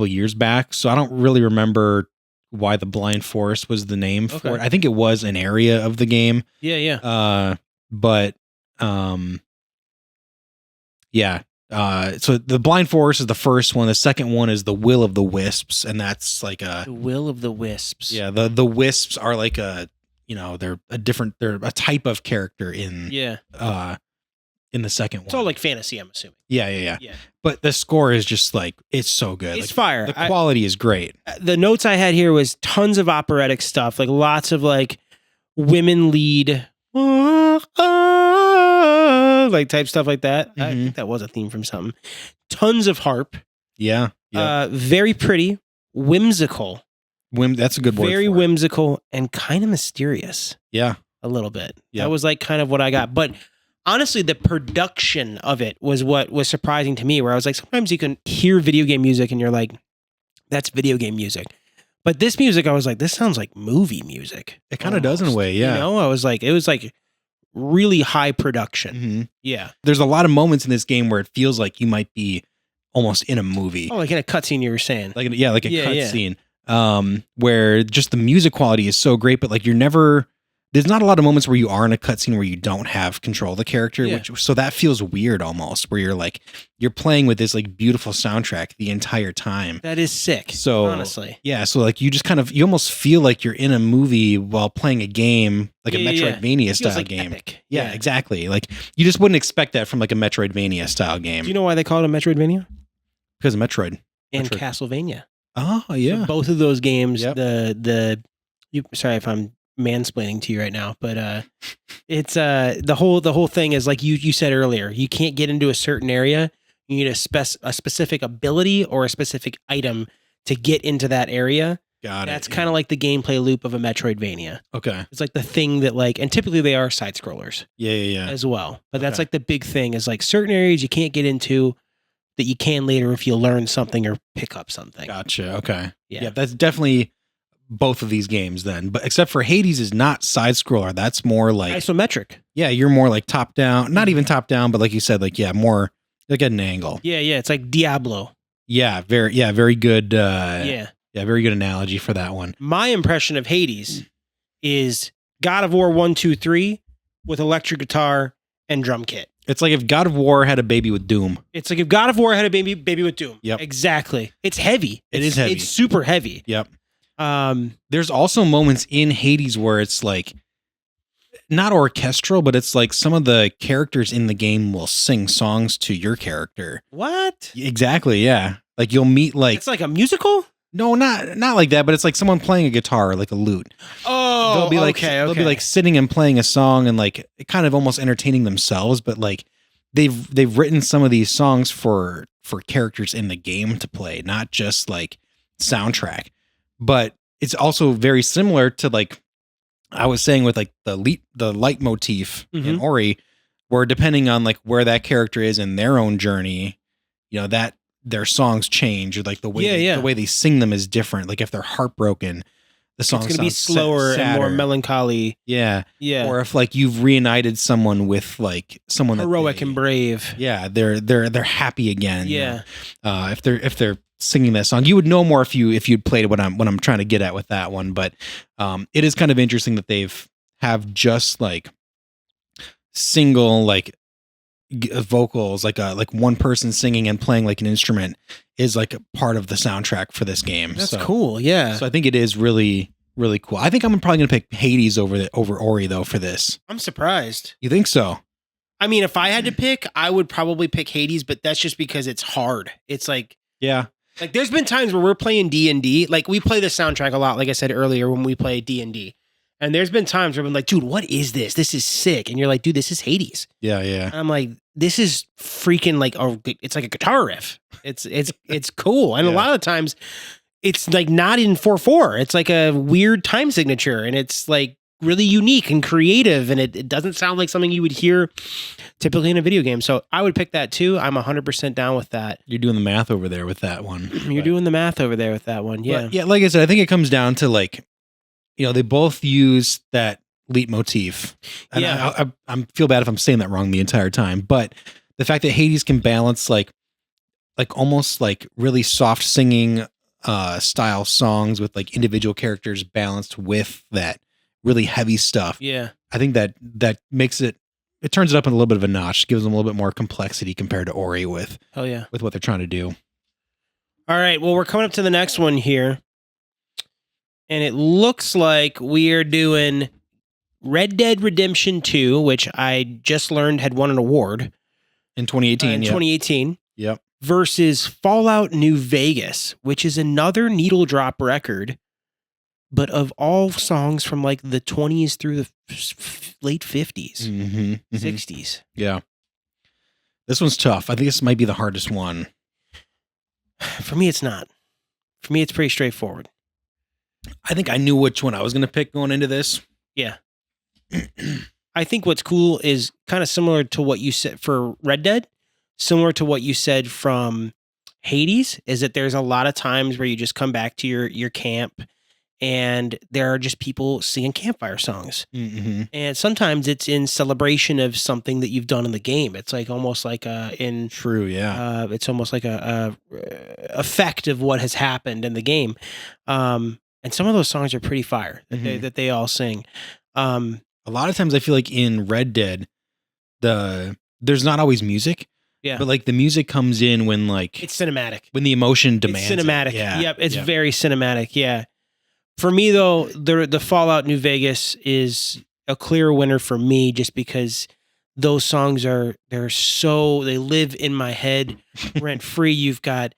years back, so I don't really remember why the Blind Forest was the name for it. I think it was an area of the game. Yeah. So the Blind Forest is the first one. The second one is the Will of the Wisps, and that's like The Will of the Wisps. Yeah, the Wisps are like they're a type of character in in the second one. It's all like fantasy, I'm assuming. Yeah. But the score is just like, it's so good. It's like, fire. The quality is great. The notes I had here was tons of operatic stuff, like lots of like women lead like type stuff like that. I think that was a theme from something. Tons of harp. Yeah. Very pretty, whimsical. That's a good word. Very whimsical and kind of mysterious. Yeah. A little bit. Yeah. That was like kind of what I got. But honestly, the production of it was what was surprising to me, where I was like, sometimes you can hear video game music and you're like, that's video game music. But this music, I was like, this sounds like movie music. It kind of does in a way, yeah. I was like, it was like really high production. Mm-hmm. Yeah. There's a lot of moments in this game where it feels like you might be almost in a movie. Oh, like in a cutscene you were saying. Like a cutscene. Where just the music quality is so great, but like there's not a lot of moments where you are in a cutscene where you don't have control of the character, so that feels weird almost, where you're playing with this like beautiful soundtrack the entire time. That is sick. So honestly, yeah. So like you just you almost feel like you're in a movie while playing a game, like a Metroidvania style like game. Epic. Yeah, exactly. Like you just wouldn't expect that from like a Metroidvania style game. Do you know why they call it a Metroidvania? Because of Metroid and Castlevania. Oh yeah, so both of those games. Yep. Sorry if I'm mansplaining to you right now, but it's the whole thing is like you said earlier, you can't get into a certain area. You need a specific ability or a specific item to get into that area. Got That's it. kind of like the gameplay loop of a Metroidvania. Okay. It's like the thing that like, and typically they are side scrollers Yeah. as well. But that's Okay. like the big thing is like certain areas you can't get into that you can later if you learn something or pick up something. Gotcha. Okay. Yeah. Yeah, that's definitely both of these games then. But except for Hades is not side scroller. That's more like Isometric. yeah, you're more like top down. Not even top down, but like you said, like more like at an angle. Yeah. It's like Diablo. Yeah, very good Yeah. very good analogy for that one. My impression of Hades is God of War 1, 2, 3 with electric guitar and drum kit. It's like if God of War had a baby with Doom. It's like if God of War had a baby with Doom. Yep. Exactly. It's heavy. It is heavy. It's super heavy. Yep. Um, There's also moments in Hades where it's like not orchestral, but it's like some of the characters in the game will sing songs to your character. what? Exactly, yeah. Like you'll meet like It's like a musical? no, not like that, but it's like someone playing a guitar or like a lute. Oh, They'll be like okay. they'll be like sitting and playing a song and like kind of almost entertaining themselves, but like they've written some of these songs for characters in the game to play, not just like soundtrack. But it's also very similar to like I was saying with like the leitmotif in Ori, where depending on like where that character is in their own journey, you know, that their songs change or like the way the way they sing them is different. Like if they're heartbroken, the song it's going to be slower and more melancholy. Yeah. Yeah. Or if like you've reunited someone with like someone heroic and brave. Yeah, they're happy again. Yeah. If they're singing that song, you would know more if you'd played what I'm trying to get at with that one. But it is kind of interesting that have just like single like vocals, like one person singing and playing like an instrument is like a part of the soundtrack for this game. That's cool. Yeah. So I think it is really, really cool. I think I'm probably gonna pick Hades over Ori though for this. I'm surprised. You think so? I mean, if I had to pick, I would probably pick Hades, but that's just because it's hard. It's like like there's been times where we're playing D&D, like we play the soundtrack a lot, like I said earlier when we play D&D. And there's been times where I'm like, dude, what is this? This is sick. And you're like, dude, this is Hades. Yeah. And I'm like, this is freaking like it's like a guitar riff. It's cool. And a lot of the times it's like not in 4/4. It's like a weird time signature and it's like really unique and creative. And it doesn't sound like something you would hear typically in a video game. So I would pick that too. I'm 100% down with that. You're doing the math over there with that one. You're doing the math over there with that one. Yeah. But yeah. Like I said, I think it comes down to like, you know, they both use that leitmotif. And I feel bad if I'm saying that wrong the entire time, but the fact that Hades can balance like almost like really soft singing style songs with like individual characters balanced with that really heavy stuff. Yeah. I think that makes it turns it up a little bit of a notch, gives them a little bit more complexity compared to Ori with what they're trying to do. All right. Well, we're coming up to the next one here. And it looks like we are doing Red Dead Redemption 2, which I just learned had won an award. In 2018, 2018. Yep. Versus Fallout New Vegas, which is another needle drop record, but of all songs from like the 20s through the late 50s, 60s. Yeah. This one's tough. I think this might be the hardest one. For me, it's not. For me, it's pretty straightforward. I think I knew which one I was going to pick going into this. Yeah. I think what's cool is kind of similar to what you said for Red Dead, similar to what you said from Hades, is that there's a lot of times where you just come back to your camp and there are just people singing campfire songs. And sometimes it's in celebration of something that you've done in the game. It's like almost like it's almost like a effect of what has happened in the game. And some of those songs are pretty fire that they all sing. A lot of times I feel like in Red Dead, there's not always music. Yeah. But like the music comes in when like it's cinematic. When the emotion demands. It's cinematic. Yeah. Yep. It's very cinematic. Yeah. For me though, the Fallout New Vegas is a clear winner for me just because those songs they live in my head rent free. You've got,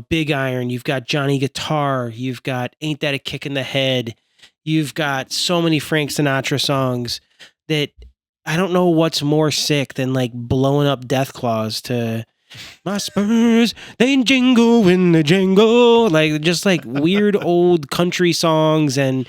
Big Iron, you've got Johnny Guitar, you've got Ain't That a Kick in the Head. You've got so many Frank Sinatra songs that I don't know what's more sick than like blowing up Death Claws to My spurs, they jingle in the jangle. Like, just like weird old country songs and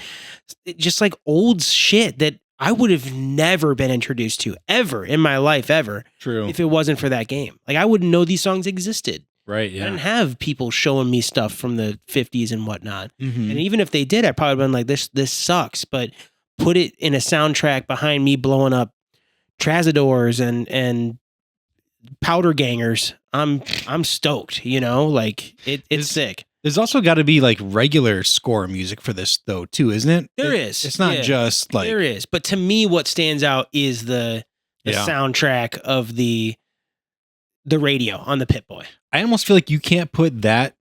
just like old shit that I would have never been introduced to ever in my life, ever. True. If it wasn't for that game. Like, I wouldn't know these songs existed. Right, I yeah. didn't have people showing me stuff from the 50s and whatnot. Mhm. And even if they did, I'd probably been like, this sucks. But put it in a soundtrack behind me blowing up Trazadors and powder gangers. I'm stoked, you know? Like, it's sick. There's also got to be like regular score music for this though too, isn't it? There is. It's not just like there is. But to me, what stands out is the soundtrack of the radio on the Pit-Boy. I almost feel like you can't put that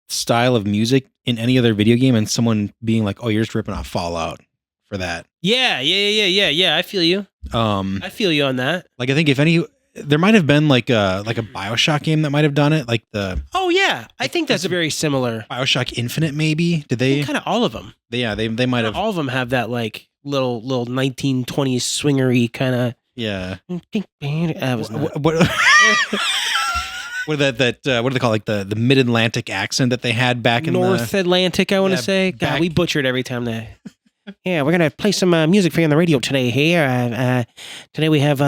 style of music in any other video game and someone being like, "Oh, you're just ripping off Fallout for that." Yeah. I feel you. I feel you on that. Like I think if any, there might have been like a BioShock game that might have done it, like the. Oh yeah, I think that's a very similar. BioShock Infinite, maybe. Did they? Kind of all of them. Yeah, they might have. All of them have that like little 1920s swingery kind of. Yeah. That was not. What do they call like the mid-Atlantic accent that they had back in North Atlantic, I want to say. God, we butchered every time that. Yeah, we're gonna play some music for you on the radio today. Here, today we have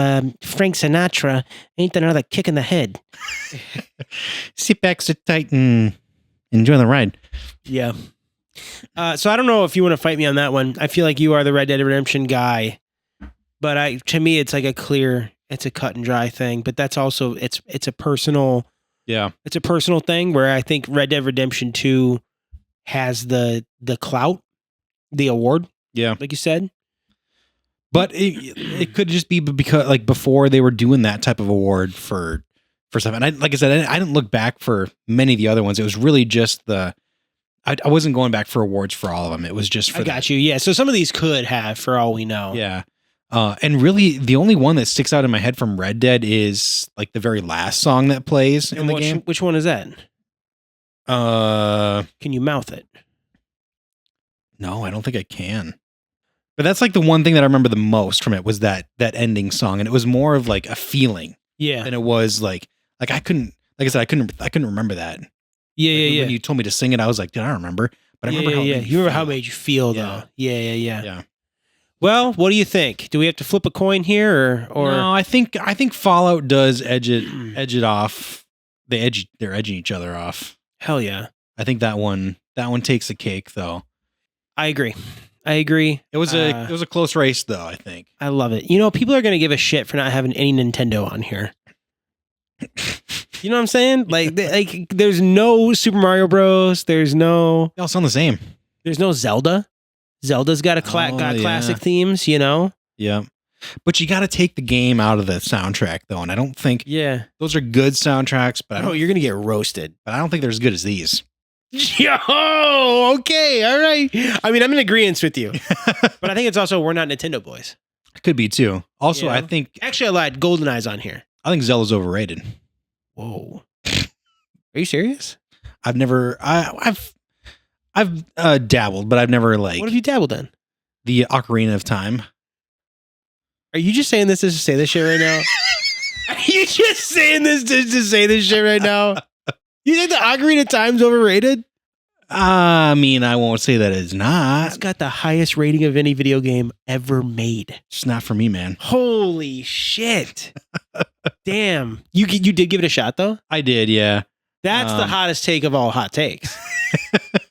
Frank Sinatra. Ain't that another kick in the head? Sit back, sit tight, and enjoy the ride. Yeah. So I don't know if you want to fight me on that one. I feel like you are the Red Dead Redemption guy, but to me, it's like it's a cut and dry thing. But that's also it's a personal. Yeah, it's a personal thing where I think Red Dead Redemption 2 has the clout. The award, like you said, but it could just be because like before they were doing that type of award for stuff, and like I said, I didn't look back for many of the other ones. It was really just I wasn't going back for awards for all of them. It was just for. I got you. Yeah, so some of these could have, for all we know. Yeah, and really the only one that sticks out in my head from Red Dead is like the very last song that plays in the game. Which one is that? Can you mouth it? No, I don't think I can. But that's like the one thing that I remember the most from it was that ending song, and it was more of like a feeling, than it was like I couldn't, like I said, I couldn't remember that. Yeah. When you told me to sing it, I was like, did I remember? But I remember how. You remember how it made you feel though? Yeah. Well, what do you think? Do we have to flip a coin here, or no? I think Fallout does edge it off. They're edging each other off. Hell yeah! I think that one takes the cake though. I agree. It was a close race though, I think. I love it. You know, people are going to give a shit for not having any Nintendo on here. You know what I'm saying? Like there's no Super Mario Bros. There's no. They all sound the same. There's no Zelda. Zelda's got classic themes, you know? Yeah. But you got to take the game out of the soundtrack though, and I don't think those are good soundtracks, but you're going to get roasted. But I don't think they're as good as these. Yo, okay, all right. I mean, I'm in agreement with you, but I think it's also we're not Nintendo boys. Could be too. Also, I think actually I lied. GoldenEye's on here. I think Zelda's overrated. Whoa, are you serious? I've never. I've dabbled, but I've never like. What have you dabbled in? The Ocarina of Time. Are you just saying this to say this shit right now? Are you just saying this to say this shit right now? You think the Ocarina of Time's overrated? I mean, I won't say that it's not. It's got the highest rating of any video game ever made. It's not for me, man. Holy shit. Damn. You did give it a shot, though? I did, yeah. That's the hottest take of all hot takes.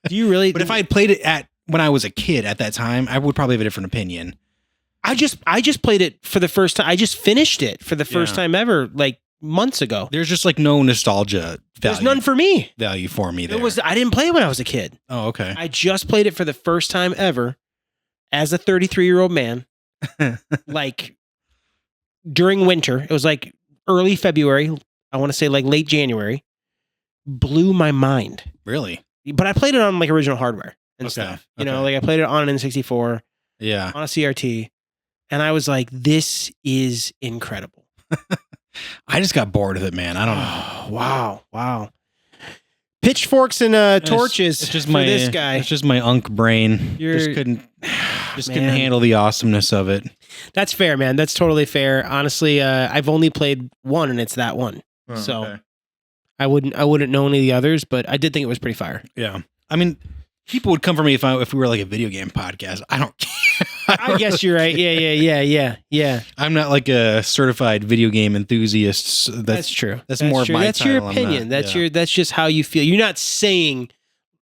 Do you really? But if I had played it when I was a kid at that time, I would probably have a different opinion. I just played it for the first time. I just finished it for the first time ever, like months ago. There's just like no nostalgia value. There's none for me. Value for me there. I didn't play it when I was a kid. Oh, okay. I just played it for the first time ever as a 33-year-old man. Like during winter. It was like early February. I want to say like late January. Blew my mind. Really? But I played it on like original hardware and stuff. You know, like I played it on an N64. Yeah. On a CRT. And I was like, this is incredible. I just got bored of it, man. I don't know. Wow. Pitchforks and torches. It's just for this guy. It's just my unk brain. Just couldn't handle the awesomeness of it. That's fair, man. That's totally fair. Honestly, I've only played one, and it's that one. So I wouldn't know any of the others, but I did think it was pretty fire. Yeah. I mean, people would come for me if we were like a video game podcast. I don't care. I guess you're right. Yeah. I'm not like a certified video game enthusiast. So That's true. That's more of true. my That's your title. I'm opinion. not- yeah. That's just how you feel. You're not saying,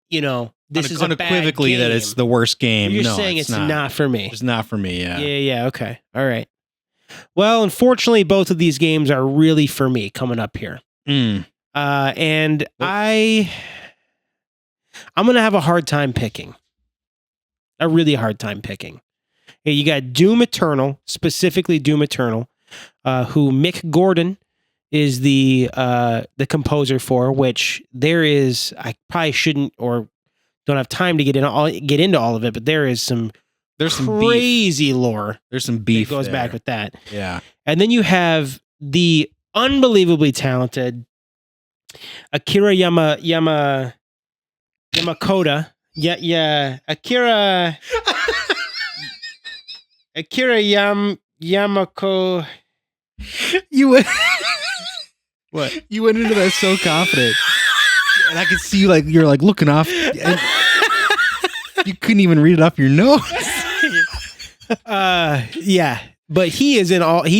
this is unequivocally a bad game. that it's the worst game. You're No, saying it's not for me. It's not for me. Yeah. Yeah. Okay. All right. Well, unfortunately, both of these games are really for me coming up here. Mm. And I'm going to have a hard time picking. A really hard time picking. Okay, you got Doom Eternal, specifically Doom Eternal, who Mick Gordon is the composer for, which there is, I probably shouldn't or don't have time to get into all of it, but there's some crazy beef. lore. There's some beef that goes there. back with that. Yeah. And then you have the unbelievably talented Akira Yamakoda. Akira Yamako. You went, What? you went into that so confident, and I could see you you're looking off, and you couldn't even read it off your nose. Yeah. But he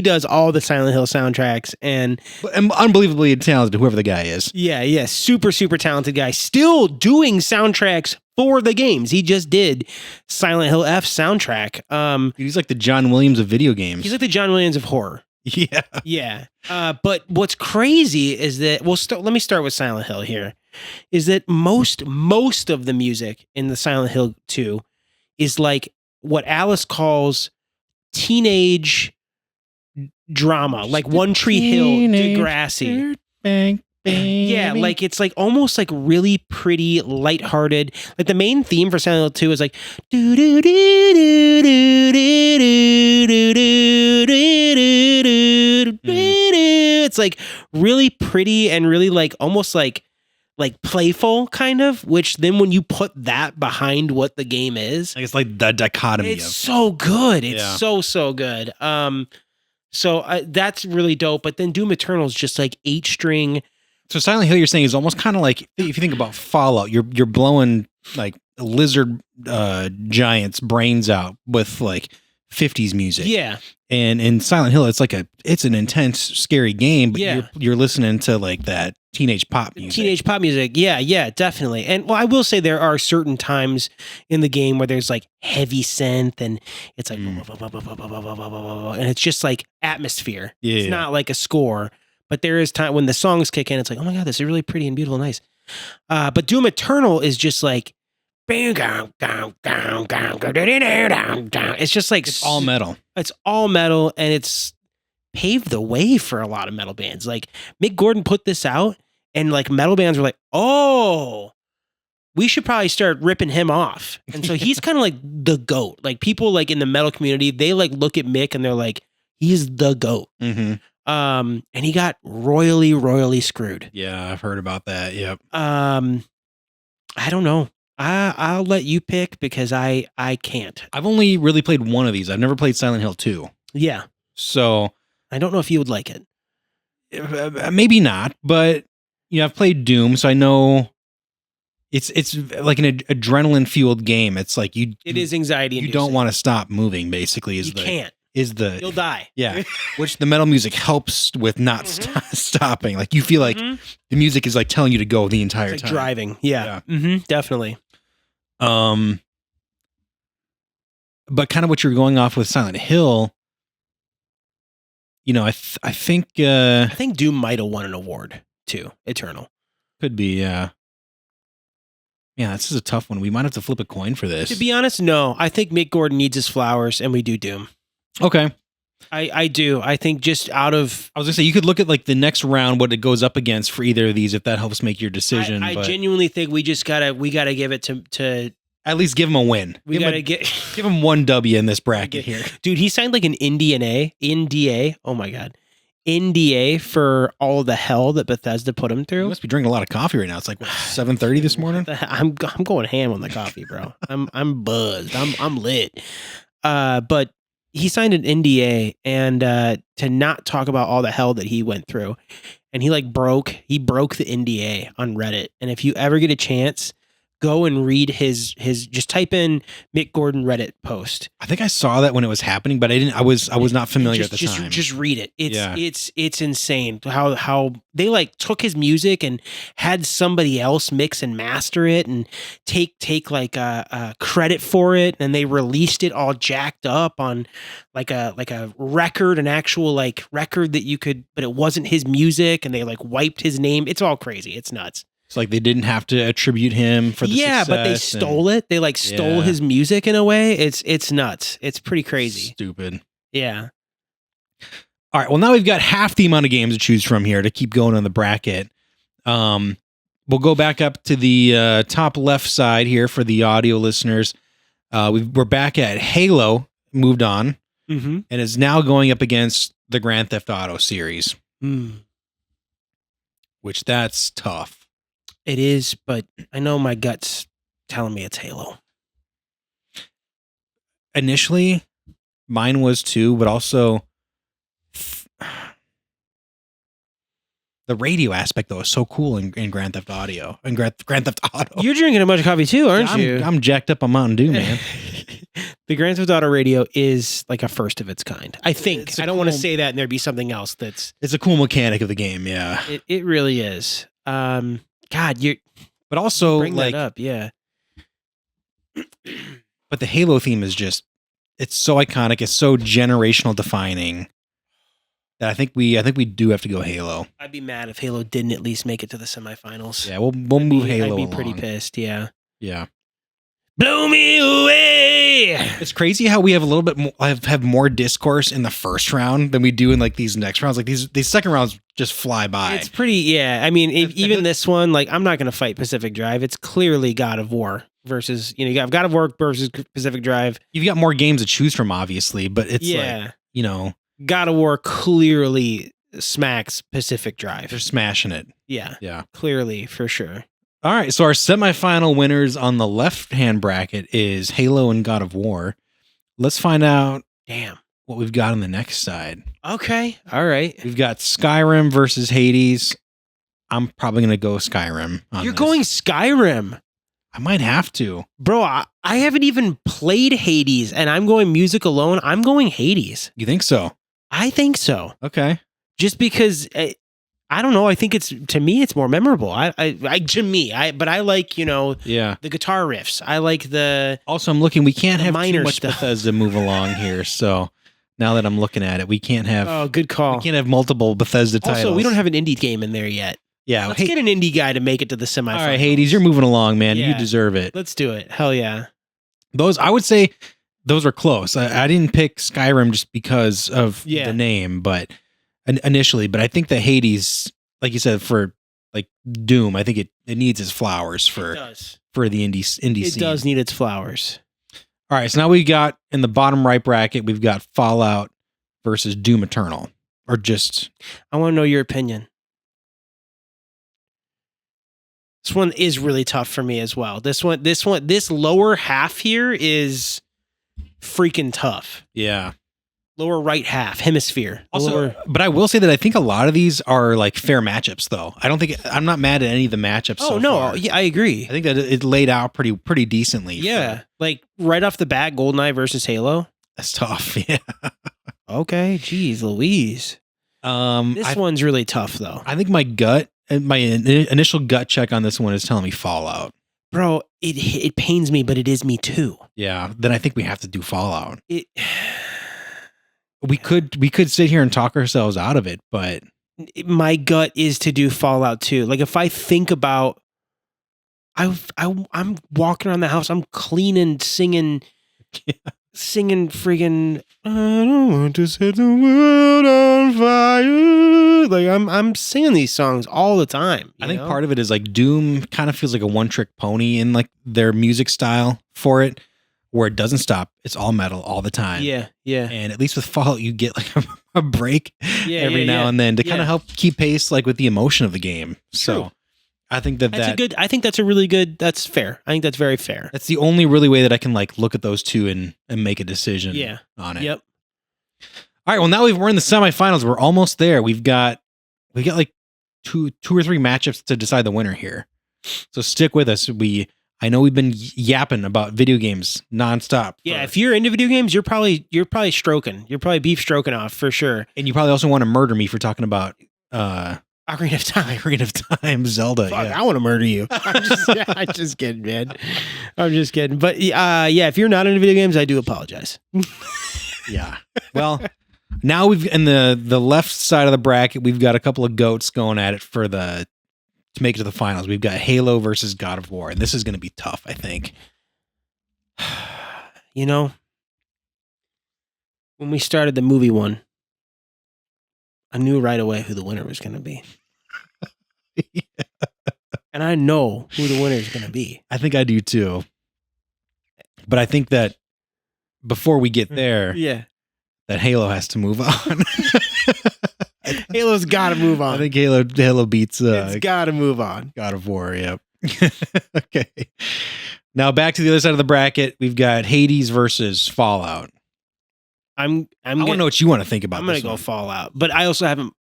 does all the Silent Hill soundtracks and Unbelievably talented, whoever the guy is. yeah, super, super talented guy. Still doing soundtracks for the games. He just did Silent Hill F soundtrack. He's like the John Williams of video games. He's like the John Williams of horror. Yeah. Yeah. But what's crazy is that let me start with Silent Hill here. Is that most of the music in the Silent Hill 2 is like what Alice calls teenage drama, like One Tree Hill, Degrassi. Yeah, like it's like almost like really pretty, lighthearted. Like the main theme for Silent Hill 2 is like do do do do do do do do do do. It's like really pretty and really like almost like playful kind of, which then when you put that behind what the game is, It's like the dichotomy it's so good. It's Yeah. so good. So that's really dope. But then Doom Eternal is just like 8-string. So Silent Hill, you're saying, is almost kind of like, if you think about Fallout, you're blowing like lizard giants' brains out with like 50s music. Yeah. And in Silent Hill, it's an intense, scary game, but Yeah. you're listening to like that teenage pop music. Teenage pop music. Yeah, definitely. And well, I will say there are certain times in the game where there's like heavy synth and it's like, and it's just like atmosphere. Yeah. It's not like a score, but there is time when the songs kick in, it's like, oh my God, this is really pretty and beautiful and nice. But Doom Eternal is just like, it's just like, It's all metal. It's all metal, and it's paved the way for a lot of metal bands. Like Mick Gordon put this out, and like metal bands were like, "Oh, we should probably start ripping him off." And so he's kind of like the GOAT. Like people like in the metal community, they like look at Mick and they're like, "He's the GOAT." Mm-hmm. And he got royally screwed. Yeah, I've heard about that. Yep. I don't know. I'll let you pick because I can't. I've only really played one of these. I've never played Silent Hill 2. Yeah. So I don't know if you would like it. maybe not, but I've played Doom, so I know it's like an adrenaline fueled game. It's like it is anxiety. You don't want to stop moving. Basically, You can't. You'll die. Yeah, which the metal music helps with not stopping. Like you feel like the music is like telling you to go the entire It's like time. driving. Yeah. Definitely. But kind of what you're going off with Silent Hill. I think I think Doom might have won an award too. Eternal. could be. Yeah, this is a tough one. We might have to flip a coin for this. To be honest, no. I think Mick Gordon needs his flowers, and we do Doom. Okay. I do. I think just out of... I was gonna say you could look at like the next round, what it goes up against for either of these, if that helps make your decision. I but genuinely think we gotta give it to at least give him a win. give him one W in this bracket here. Dude, he signed like an NDA. Oh my God. NDA for all the hell that Bethesda put him You through. must be drinking a lot of coffee right now. It's like 7:30 this morning. I'm going ham on the coffee, bro. I'm buzzed. I'm lit. But he signed an NDA and to not talk about all the hell that he went through. And he broke the NDA on Reddit. And if you ever get a chance, go and read his just type in Mick Gordon Reddit post. I think I saw that when it was happening, but I was not familiar at the time. Just read it. It's insane how they took his music and had somebody else mix and master it and take credit for it, and they released it all jacked up on like a record, an actual record that you could, but it wasn't his music, and they wiped his name. It's all crazy. It's nuts. It's like they didn't have to attribute him for the success. But they stole it. They stole his music in a way. It's nuts. It's pretty crazy. Stupid. Yeah. All right. Well, now we've got half the amount of games to choose from here to keep going on the bracket. We'll go back up to the top left side here for the audio listeners. We're back at Halo, moved on, and is now going up against the Grand Theft Auto series, which that's tough. It is, but I know my gut's telling me it's Halo. Initially, mine was too, but also the radio aspect though is so cool in Grand Theft Audio. And Grand Theft Auto. You're drinking a bunch of coffee too, aren't you? I'm jacked up on Mountain Dew, man. The Grand Theft Auto radio is like a first of its kind. I think. I don't want to say that and there'd be something else that's. It's a cool mechanic of the game, yeah. It really is. God, but also bring that up, yeah. But the Halo theme is just, it's so iconic, it's so generational defining that I think we do have to go Halo. I'd be mad if Halo didn't at least make it to the semifinals. Yeah, we'll move Halo. I'd be along. pretty pissed, yeah. Yeah. Blow me away. It's crazy how we have a little bit more, have more discourse in the first round than we do in these next rounds. Like these second rounds just fly by. It's pretty, yeah. I mean, even this one, I'm not going to fight Pacific Drive. It's clearly God of War versus, you got God of War versus Pacific Drive. You've got more games to choose from, obviously, but it's God of War clearly smacks Pacific Drive. They're smashing it. Yeah. Yeah. Clearly, for sure. All right, so our semifinal winners on the left-hand bracket is Halo and God of War. Let's find out what we've got on the next side. Okay, all right. We've got Skyrim versus Hades. I'm probably going to go Skyrim. You're going Skyrim? I might have to. Bro, I haven't even played Hades, and I'm going music alone. I'm going Hades. You think so? I think so. Okay. Just because... I don't know. I think to me, it's more memorable. But I like, the guitar riffs. I like the. Also, I'm looking, we can't have too much stuff. Bethesda move along here. So now that I'm looking at it, we can't have. Oh, good call. We can't have multiple Bethesda titles. Also, we don't have an indie game in there yet. Yeah. Let's get an indie guy to make it to the semifinals. All right, Hades, you're moving along, man. Yeah. You deserve it. Let's do it. Hell yeah. I would say those are close. I didn't pick Skyrim just because of the name, but initially, but I think that Hades. Like you said, for Doom, I think it needs its flowers for the indie scene. It does need its flowers. All right, so now we got in the bottom right bracket, we've got Fallout versus Doom Eternal, or just. I want to know your opinion. This one is really tough for me as well. This lower half here is freaking tough. Yeah. Lower right half, hemisphere. Also, but I will say that I think a lot of these are fair matchups, though. I'm not mad at any of the matchups. Oh, no. Far. Yeah, I agree. I think that it laid out pretty decently. Yeah. Right off the bat, GoldenEye versus Halo. That's tough. Yeah. Okay. Geez, Louise. This one's really tough, though. I think my initial gut check on this one is telling me Fallout. Bro, it pains me, but it is me too. Yeah. Then I think we have to do Fallout. We could sit here and talk ourselves out of it, but my gut is to do Fallout 2. If I think about, I'm walking around the house, I'm cleaning, singing friggin' I don't want to set the world on fire. I'm singing these songs all the time. I think part of it is Doom kind of feels like a one-trick pony in their music style for it. Where it doesn't stop, it's all metal all the time. Yeah, yeah. And at least with Fallout, you get a break every now and then to kind of help keep pace with the emotion of the game. So True. I think that's I think that's a really good. That's fair. I think that's very fair. That's the only really way that I can look at those two and make a decision on it. Yep. All right, well now we're in the semifinals. We're almost there. We got like two or three matchups to decide the winner here. So stick with us. I know we've been yapping about video games nonstop. Yeah, if you're into video games, you're probably stroking. You're probably beef stroking off for sure. And you probably also want to murder me for talking about Ocarina of Time. Ocarina of Time, Zelda. Fuck, yeah. I want to murder you. I'm just kidding, man. I'm just kidding. But yeah, if you're not into video games, I do apologize. Yeah. Well, now we've in the left side of the bracket, we've got a couple of goats going at it to make it to the finals. We've got Halo versus God of War, and this is going to be tough, I think. You know, when we started the movie one, I knew right away who the winner was going to be. Yeah. And I know who the winner is going to be. I think I do too. But I think that before we get there, that Halo has to move on. Halo's got to move on. I think Halo beats it's got to move on. God of War, yep. Okay. Now back to the other side of the bracket, we've got Hades versus Fallout. I want to know what you want to think about. I'm going to go Fallout, but I also haven't.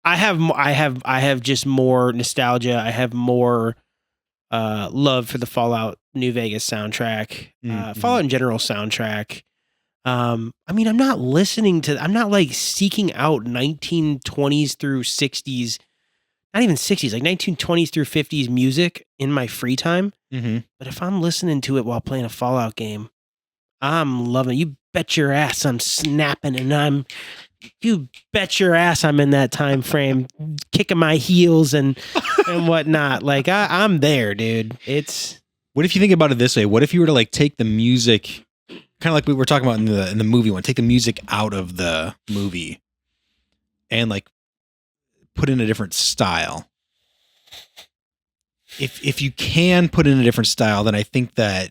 I have just more nostalgia. I have more love for the Fallout New Vegas soundtrack, Fallout in general soundtrack. I mean, I'm not like seeking out 1920s through 60s, not even 60s, like 1920s through 50s music in my free time. Mm-hmm. But if I'm listening to it while playing a Fallout game, I'm loving it. You bet your ass I'm snapping, and you bet your ass I'm in that time frame, kicking my heels and whatnot. Like I'm there, dude. What if you think about it this way? What if you were to like take the music, kind of like we were talking about in the movie one, take the music out of the movie and like put in a different style? If you can put in a different style, then I think that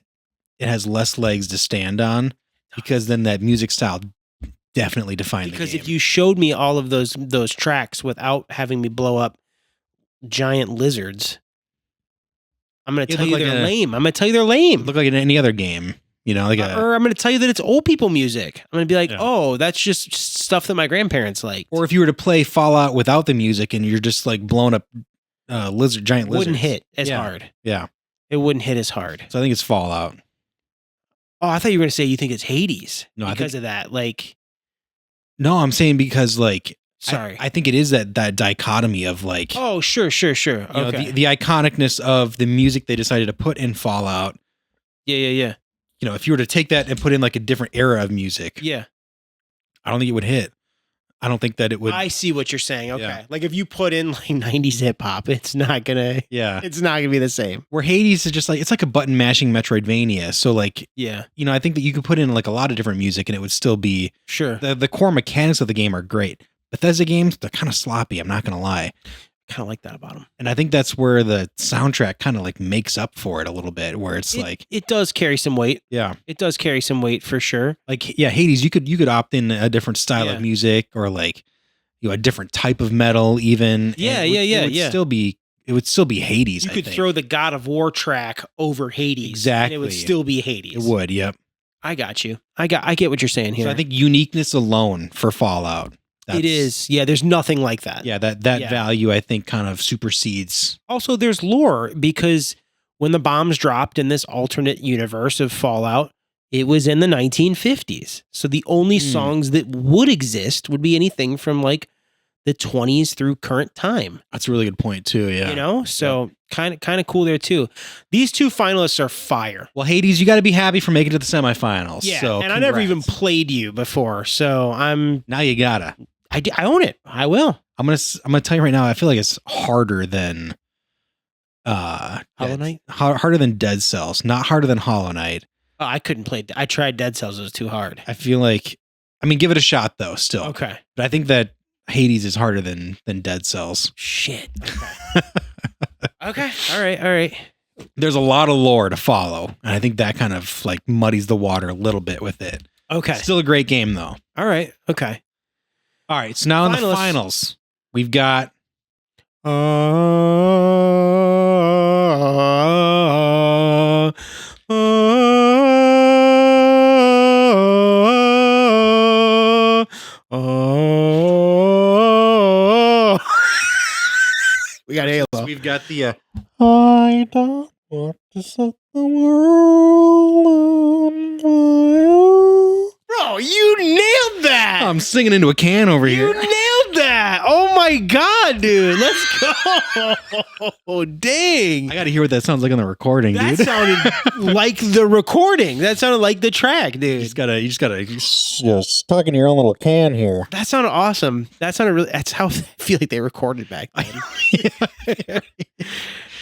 it has less legs to stand on, because then that music style definitely defined the game. Because if you showed me all of those tracks without having me blow up giant lizards, I'm going to tell you they're lame. I'm going to tell you they're lame. Look like in any other game, you know, or I'm going to tell you that it's old people music. I'm going to be like, oh, that's just stuff that my grandparents liked. Or if you were to play Fallout without the music and you're just like blowing up giant lizards, wouldn't hit as hard. Yeah, it wouldn't hit as hard. So I think it's Fallout. Oh, I thought you were going to say you think it's Hades. No, because of that. Like, no, I'm saying because like, sorry, I think it is that dichotomy of like, oh, sure. Okay. Know, the iconicness of the music they decided to put in Fallout. Yeah. You know, if you were to take that and put in like a different era of music, I don't think it would hit. I don't think that it would. I see what you're saying. Okay. Yeah. Like if you put in like 90s hip hop, it's not gonna be the same. Where Hades is just like, it's like a button mashing Metroidvania. So like, you know, I think that you could put in like a lot of different music and it would still be sure. The core mechanics of the game are great. Bethesda games, they're kind of sloppy. I'm not going to lie. Kind of like that about them. And I think that's where the soundtrack kind of like makes up for it a little bit, where it's like, it does carry some weight. Yeah. It does carry some weight for sure. Like, yeah, Hades, you could opt in a different style of music, or like, you know, a different type of metal even. It would still be Hades. You could throw the God of War track over Hades. Exactly. And it would still be Hades. It would, yep. I got you. I get what you're saying here. So I think uniqueness alone for Fallout. It is. Yeah, there's nothing like that. Yeah, that value, I think, kind of supersedes. Also, there's lore, because when the bombs dropped in this alternate universe of Fallout, it was in the 1950s. So the only songs that would exist would be anything from like the 20s through current time. That's a really good point too, yeah. You know? So kind of cool there too. These two finalists are fire. Well, Hades, you got to be happy for making it to the semifinals. Yeah, so and I never even played you before, so now you gotta. I own it. I will. I'm gonna tell you right now. I feel like it's harder than Hollow Knight. Harder than Dead Cells, not harder than Hollow Knight. Oh, I couldn't play. I tried Dead Cells. It was too hard. I feel like, I mean, give it a shot though. Still, okay. But I think that Hades is harder than Dead Cells. Shit. Okay. Okay. All right. There's a lot of lore to follow, and I think that kind of like muddies the water a little bit with it. Okay. Still a great game though. All right. Okay. All right, so now in the finals, we've got We got Halo. So we've got the I don't want to set the world on fire. Bro, you nailed that. I'm singing into a can over You here. nailed that. Oh my God, dude. Let's go. Oh, dang. I got to hear what that sounds like on the recording, That dude. sounded like the recording. That sounded like the track, dude. You just gotta Just talking to your own little can here. That sounded awesome. That sounded really. That's how I feel like they recorded back then.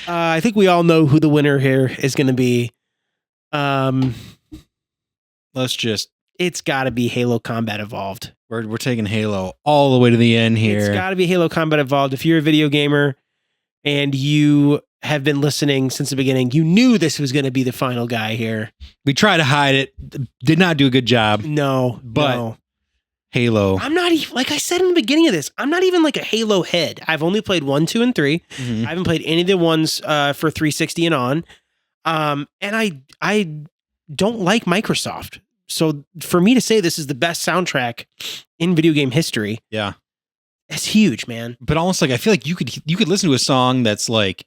I think we all know who the winner here is going to be. let's just It's got to be Halo Combat Evolved. we're taking Halo all the way to the end here. It's got to be Halo Combat Evolved. If you're a video gamer and you have been listening since the beginning, you knew this was going to be the final guy here. We tried to hide it, did not do a good job. No, But- no. Halo. I'm not even, like I said in the beginning of this, I'm not even like a Halo head. I've only played 1, 2, and 3. Mhm. I haven't played any of the ones for 360 and on. And I don't like Microsoft. So for me to say this is the best soundtrack in video game history, Yeah. it's huge, man. But almost like I feel like you could listen to a song that's like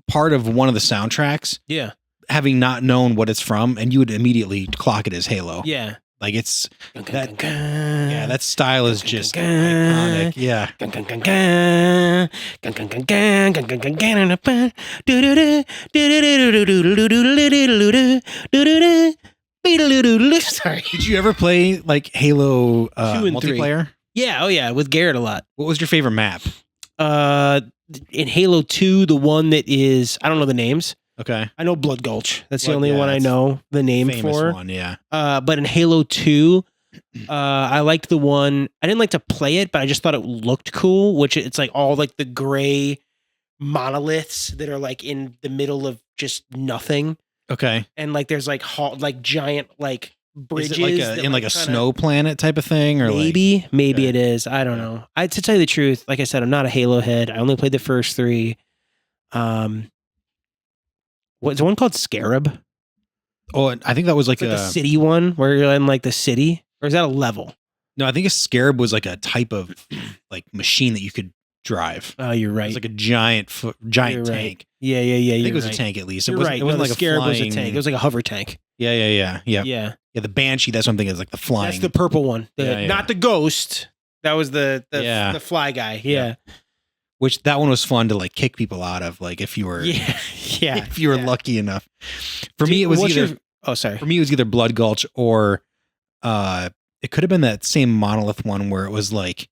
part of one of the soundtracks, Yeah. having not known what it's from, and you would immediately clock it as Halo. Yeah. Like it's That, that style is just iconic. Yeah. Sorry. Did you ever play like Halo 2 and 3. multiplayer? Yeah, oh yeah, with Garrett a lot. What was your favorite map? In Halo 2, the one that is, I don't know the names. Okay. I know Blood Gulch. That's the Blood- only yeah, one I that's know the name Famous for. one, yeah. But in Halo 2, I liked the one. I didn't like to play it, but I just thought it looked cool, which it's like all like the gray monoliths that are like in the middle of just nothing. Okay. And like there's like giant like bridges. Is it like that, in like a kinda- snow planet type of thing, or Maybe Okay. it is. I don't know. To tell you the truth, like I said, I'm not a Halo head. I only played the first 3. What's the one called Scarab? Oh, I think that was like It's like the city one where you're in like the city, or is that a level? no, I think a Scarab was like a type of like machine that you could drive. Oh, you're It right. was like a giant You're right. tank. Yeah. I think it was right. a tank at least. You're right. It wasn't No, like the a Scarab flying. was a tank. It was like a hover tank. Yeah. Yeah. The Banshee. That's something is like the flying. That's the purple one. Yeah. Not the ghost. That was the Yeah. the fly guy. Yeah. Which that one was fun to like kick people out of. Like if you were Yeah. Yeah. if you were Yeah. lucky enough. For me, it was What's either your- oh, sorry. for me it was either Blood Gulch or it could have been that same monolith one where it was like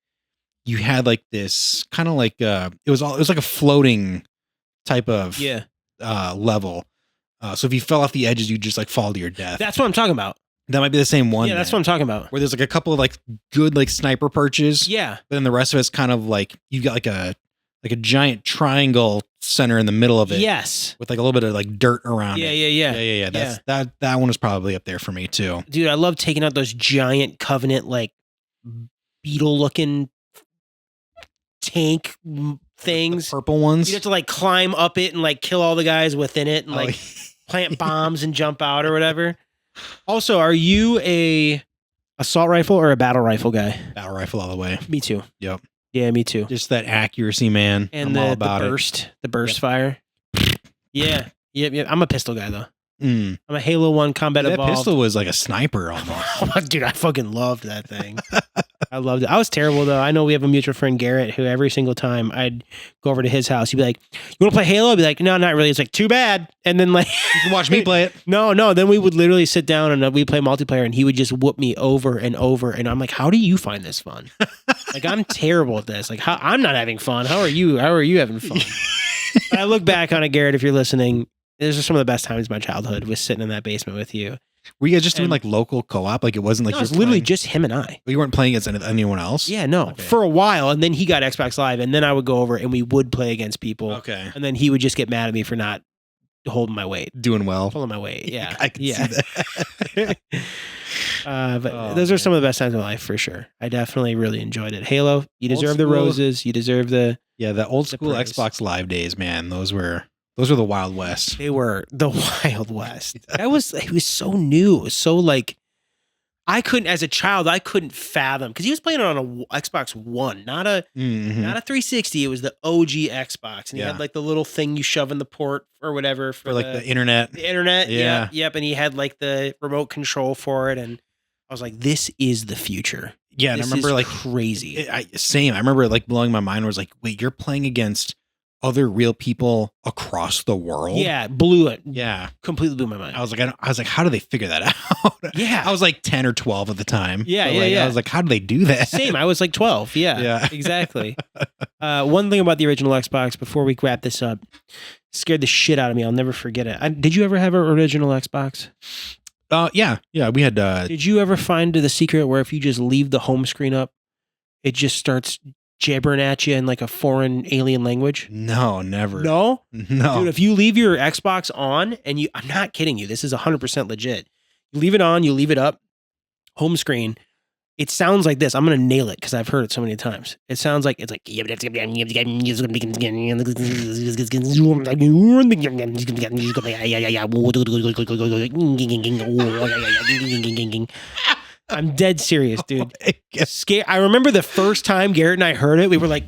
you had like this kind of like it was like a floating type of Yeah. level. So if you fell off the edges, you'd just like fall to your death. That's what I'm talking about. That might be the same one. Yeah, that's then, what I'm talking about. where there's like a couple of like good like sniper perches. Yeah. But then the rest of it's kind of like you've got like a giant triangle center in the middle of it. Yes. With like a little bit of like dirt around Yeah. it. Yeah. That's that one is probably up there for me too. Dude, I love taking out those giant Covenant like beetle looking tank things. The purple ones. You'd have to like climb up it and like kill all the guys within it and like Oh, plant bombs and jump out or whatever. Also, are you a assault rifle or a battle rifle guy? battle rifle all the way. Me too. Yep. Yeah, me too. Just that accuracy, man. And I'm all about the burst Yep. fire. Yeah. Yep. I'm a pistol guy though. it. I'm a Halo 1 Combat That Evolved. pistol was like a sniper almost. Dude, I fucking loved that thing. I loved it. I was terrible though. I know we have a mutual friend, Garrett, who every single time I'd go over to his house, he'd be like, "You want to play Halo?" I'd be like, "No, not really." It's like, "Too bad." And then like, You can watch me play it. no. Then we would literally sit down and we play multiplayer, and he would just whoop me over and over. And I'm like, "How do you find this fun?" Like, I'm terrible at this. Like, I'm not having fun. How are you having fun? But I look back on it, Garrett. If you're listening, these are some of the best times of my childhood. Was sitting in that basement with you. Were you guys just doing And- like local co-op? Like it wasn't like No, you it's were literally playing- just him and I. you weren't playing against anyone else? Yeah, no, Okay. for a while, and then he got Xbox Live, and then I would go over and we would play against people, Okay. and then he would just get mad at me for not holding my weight, Doing well. pulling my weight. Yeah, I can yeah. see that. But Oh, those are man. some of the best times of my life for sure. I definitely really enjoyed it. Halo, you Old deserve the school. roses. You deserve the. Yeah, the old school praise. Xbox Live days, man. Those were the Wild West. They were the Wild West. He was so new. It was so like, I couldn't, as a child, I couldn't fathom because he was playing it on a Xbox One, not a 360. It was the OG Xbox, and he had like the little thing you shove in the port or whatever for like the internet. The internet, yep. And he had like the remote control for it, and I was like, "This is the future." Yeah, and I remember like crazy. Same. I remember like blowing my mind. Was like, wait, you're playing against other real people across the world? Yeah, blew it. Yeah, completely blew my mind. I was like, how do they figure that out? Yeah, I was like 10 or 12 at the time. Yeah, I was like, how do they do that? Same. I was like 12. Yeah, exactly. One thing about the original Xbox before we wrap this up scared the shit out of me. I'll never forget it. Did you ever have an original Xbox? Yeah. We had. Did you ever find the secret where if you just leave the home screen up, it just starts jabbering at you in like a foreign alien language? No, never. No? No. Dude, if you leave your Xbox on and I'm not kidding you, this is 100% legit. You leave it on, you leave it up, home screen, it sounds like this. I'm going to nail it because I've heard it so many times. It sounds like, it's like, I'm dead serious, dude. I remember the first time Garrett and I heard it, we were like,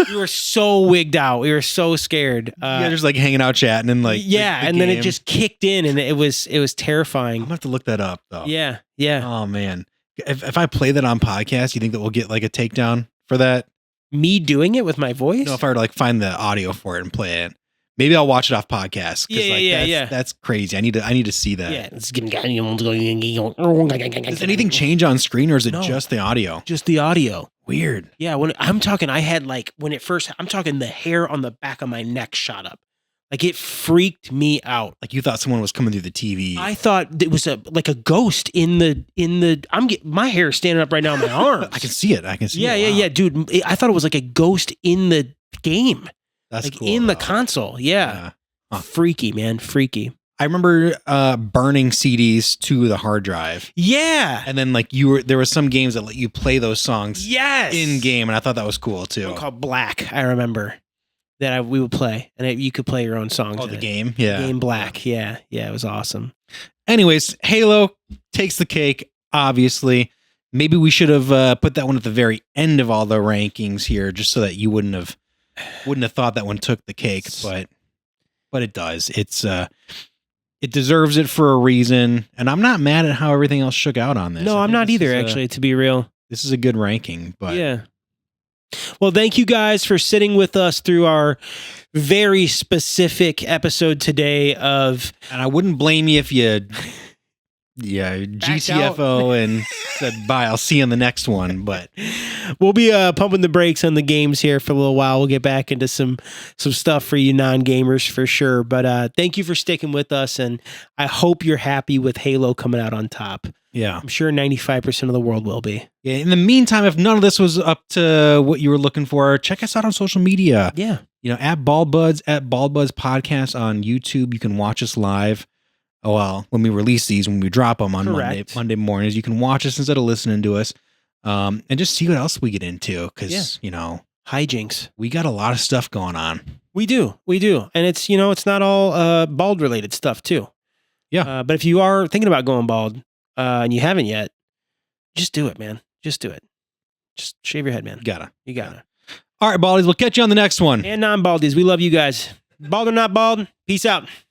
we were so wigged out. We were so scared. Yeah, just like hanging out chatting and like and then it just kicked in and it was terrifying. I'm gonna have to look that up though. Yeah. Oh man, if I play that on podcast, you think that we'll get like a takedown for that? Me doing it with my voice? No, if I were to like find the audio for it and play it. Maybe I'll watch it off podcast. That's crazy. I need to see that. Yeah. Does anything change on screen or is it just the audio? Just the audio. Weird. Yeah. When I'm talking, I had like I'm talking the hair on the back of my neck shot up. Like it freaked me out. Like you thought someone was coming through the TV. I thought it was like a ghost in the. My hair is standing up right now on my arms. I can see it. Yeah, dude. I thought it was like a ghost in the game. That's like cool, in though. the console. Yeah. Huh. Freaky, man. Freaky. I remember burning CDs to the hard drive. Yeah. And then like there were some games that let you play those songs in game, and I thought that was cool too. One called Black, I remember. That we would play, and you could play your own songs. Oh, the game? Yeah. Game Black. Yeah, it was awesome. Anyways, Halo takes the cake, obviously. Maybe we should have put that one at the very end of all the rankings here, just so that you wouldn't have thought that one took the cake, but it does. It deserves it for a reason, and I'm not mad at how everything else shook out on this. No, I'm not either, actually, to be real. This is a good ranking, but yeah. Well, thank you guys for sitting with us through our very specific episode today of... And I wouldn't blame you if you GTFO and said, bye, I'll see you on the next one. But we'll be pumping the brakes on the games here for a little while. We'll get back into some stuff for you non-gamers for sure. But thank you for sticking with us, and I hope you're happy with Halo coming out on top. Yeah. I'm sure 95% of the world will be. Yeah. In the meantime, if none of this was up to what you were looking for, check us out on social media. Yeah. At Bald Buzz Podcast on YouTube. You can watch us live. Oh, well, when we release these, when we drop them on Monday mornings, you can watch us instead of listening to us, and just see what else we get into. Because, hijinks. We got a lot of stuff going on. We do. And it's, it's not all bald related stuff too. Yeah. But if you are thinking about going bald, and you haven't yet, just do it, man. Just do it. Just shave your head, man. You gotta. All right, Baldies. We'll catch you on the next one. And non-baldies, we love you guys. Bald or not bald, peace out.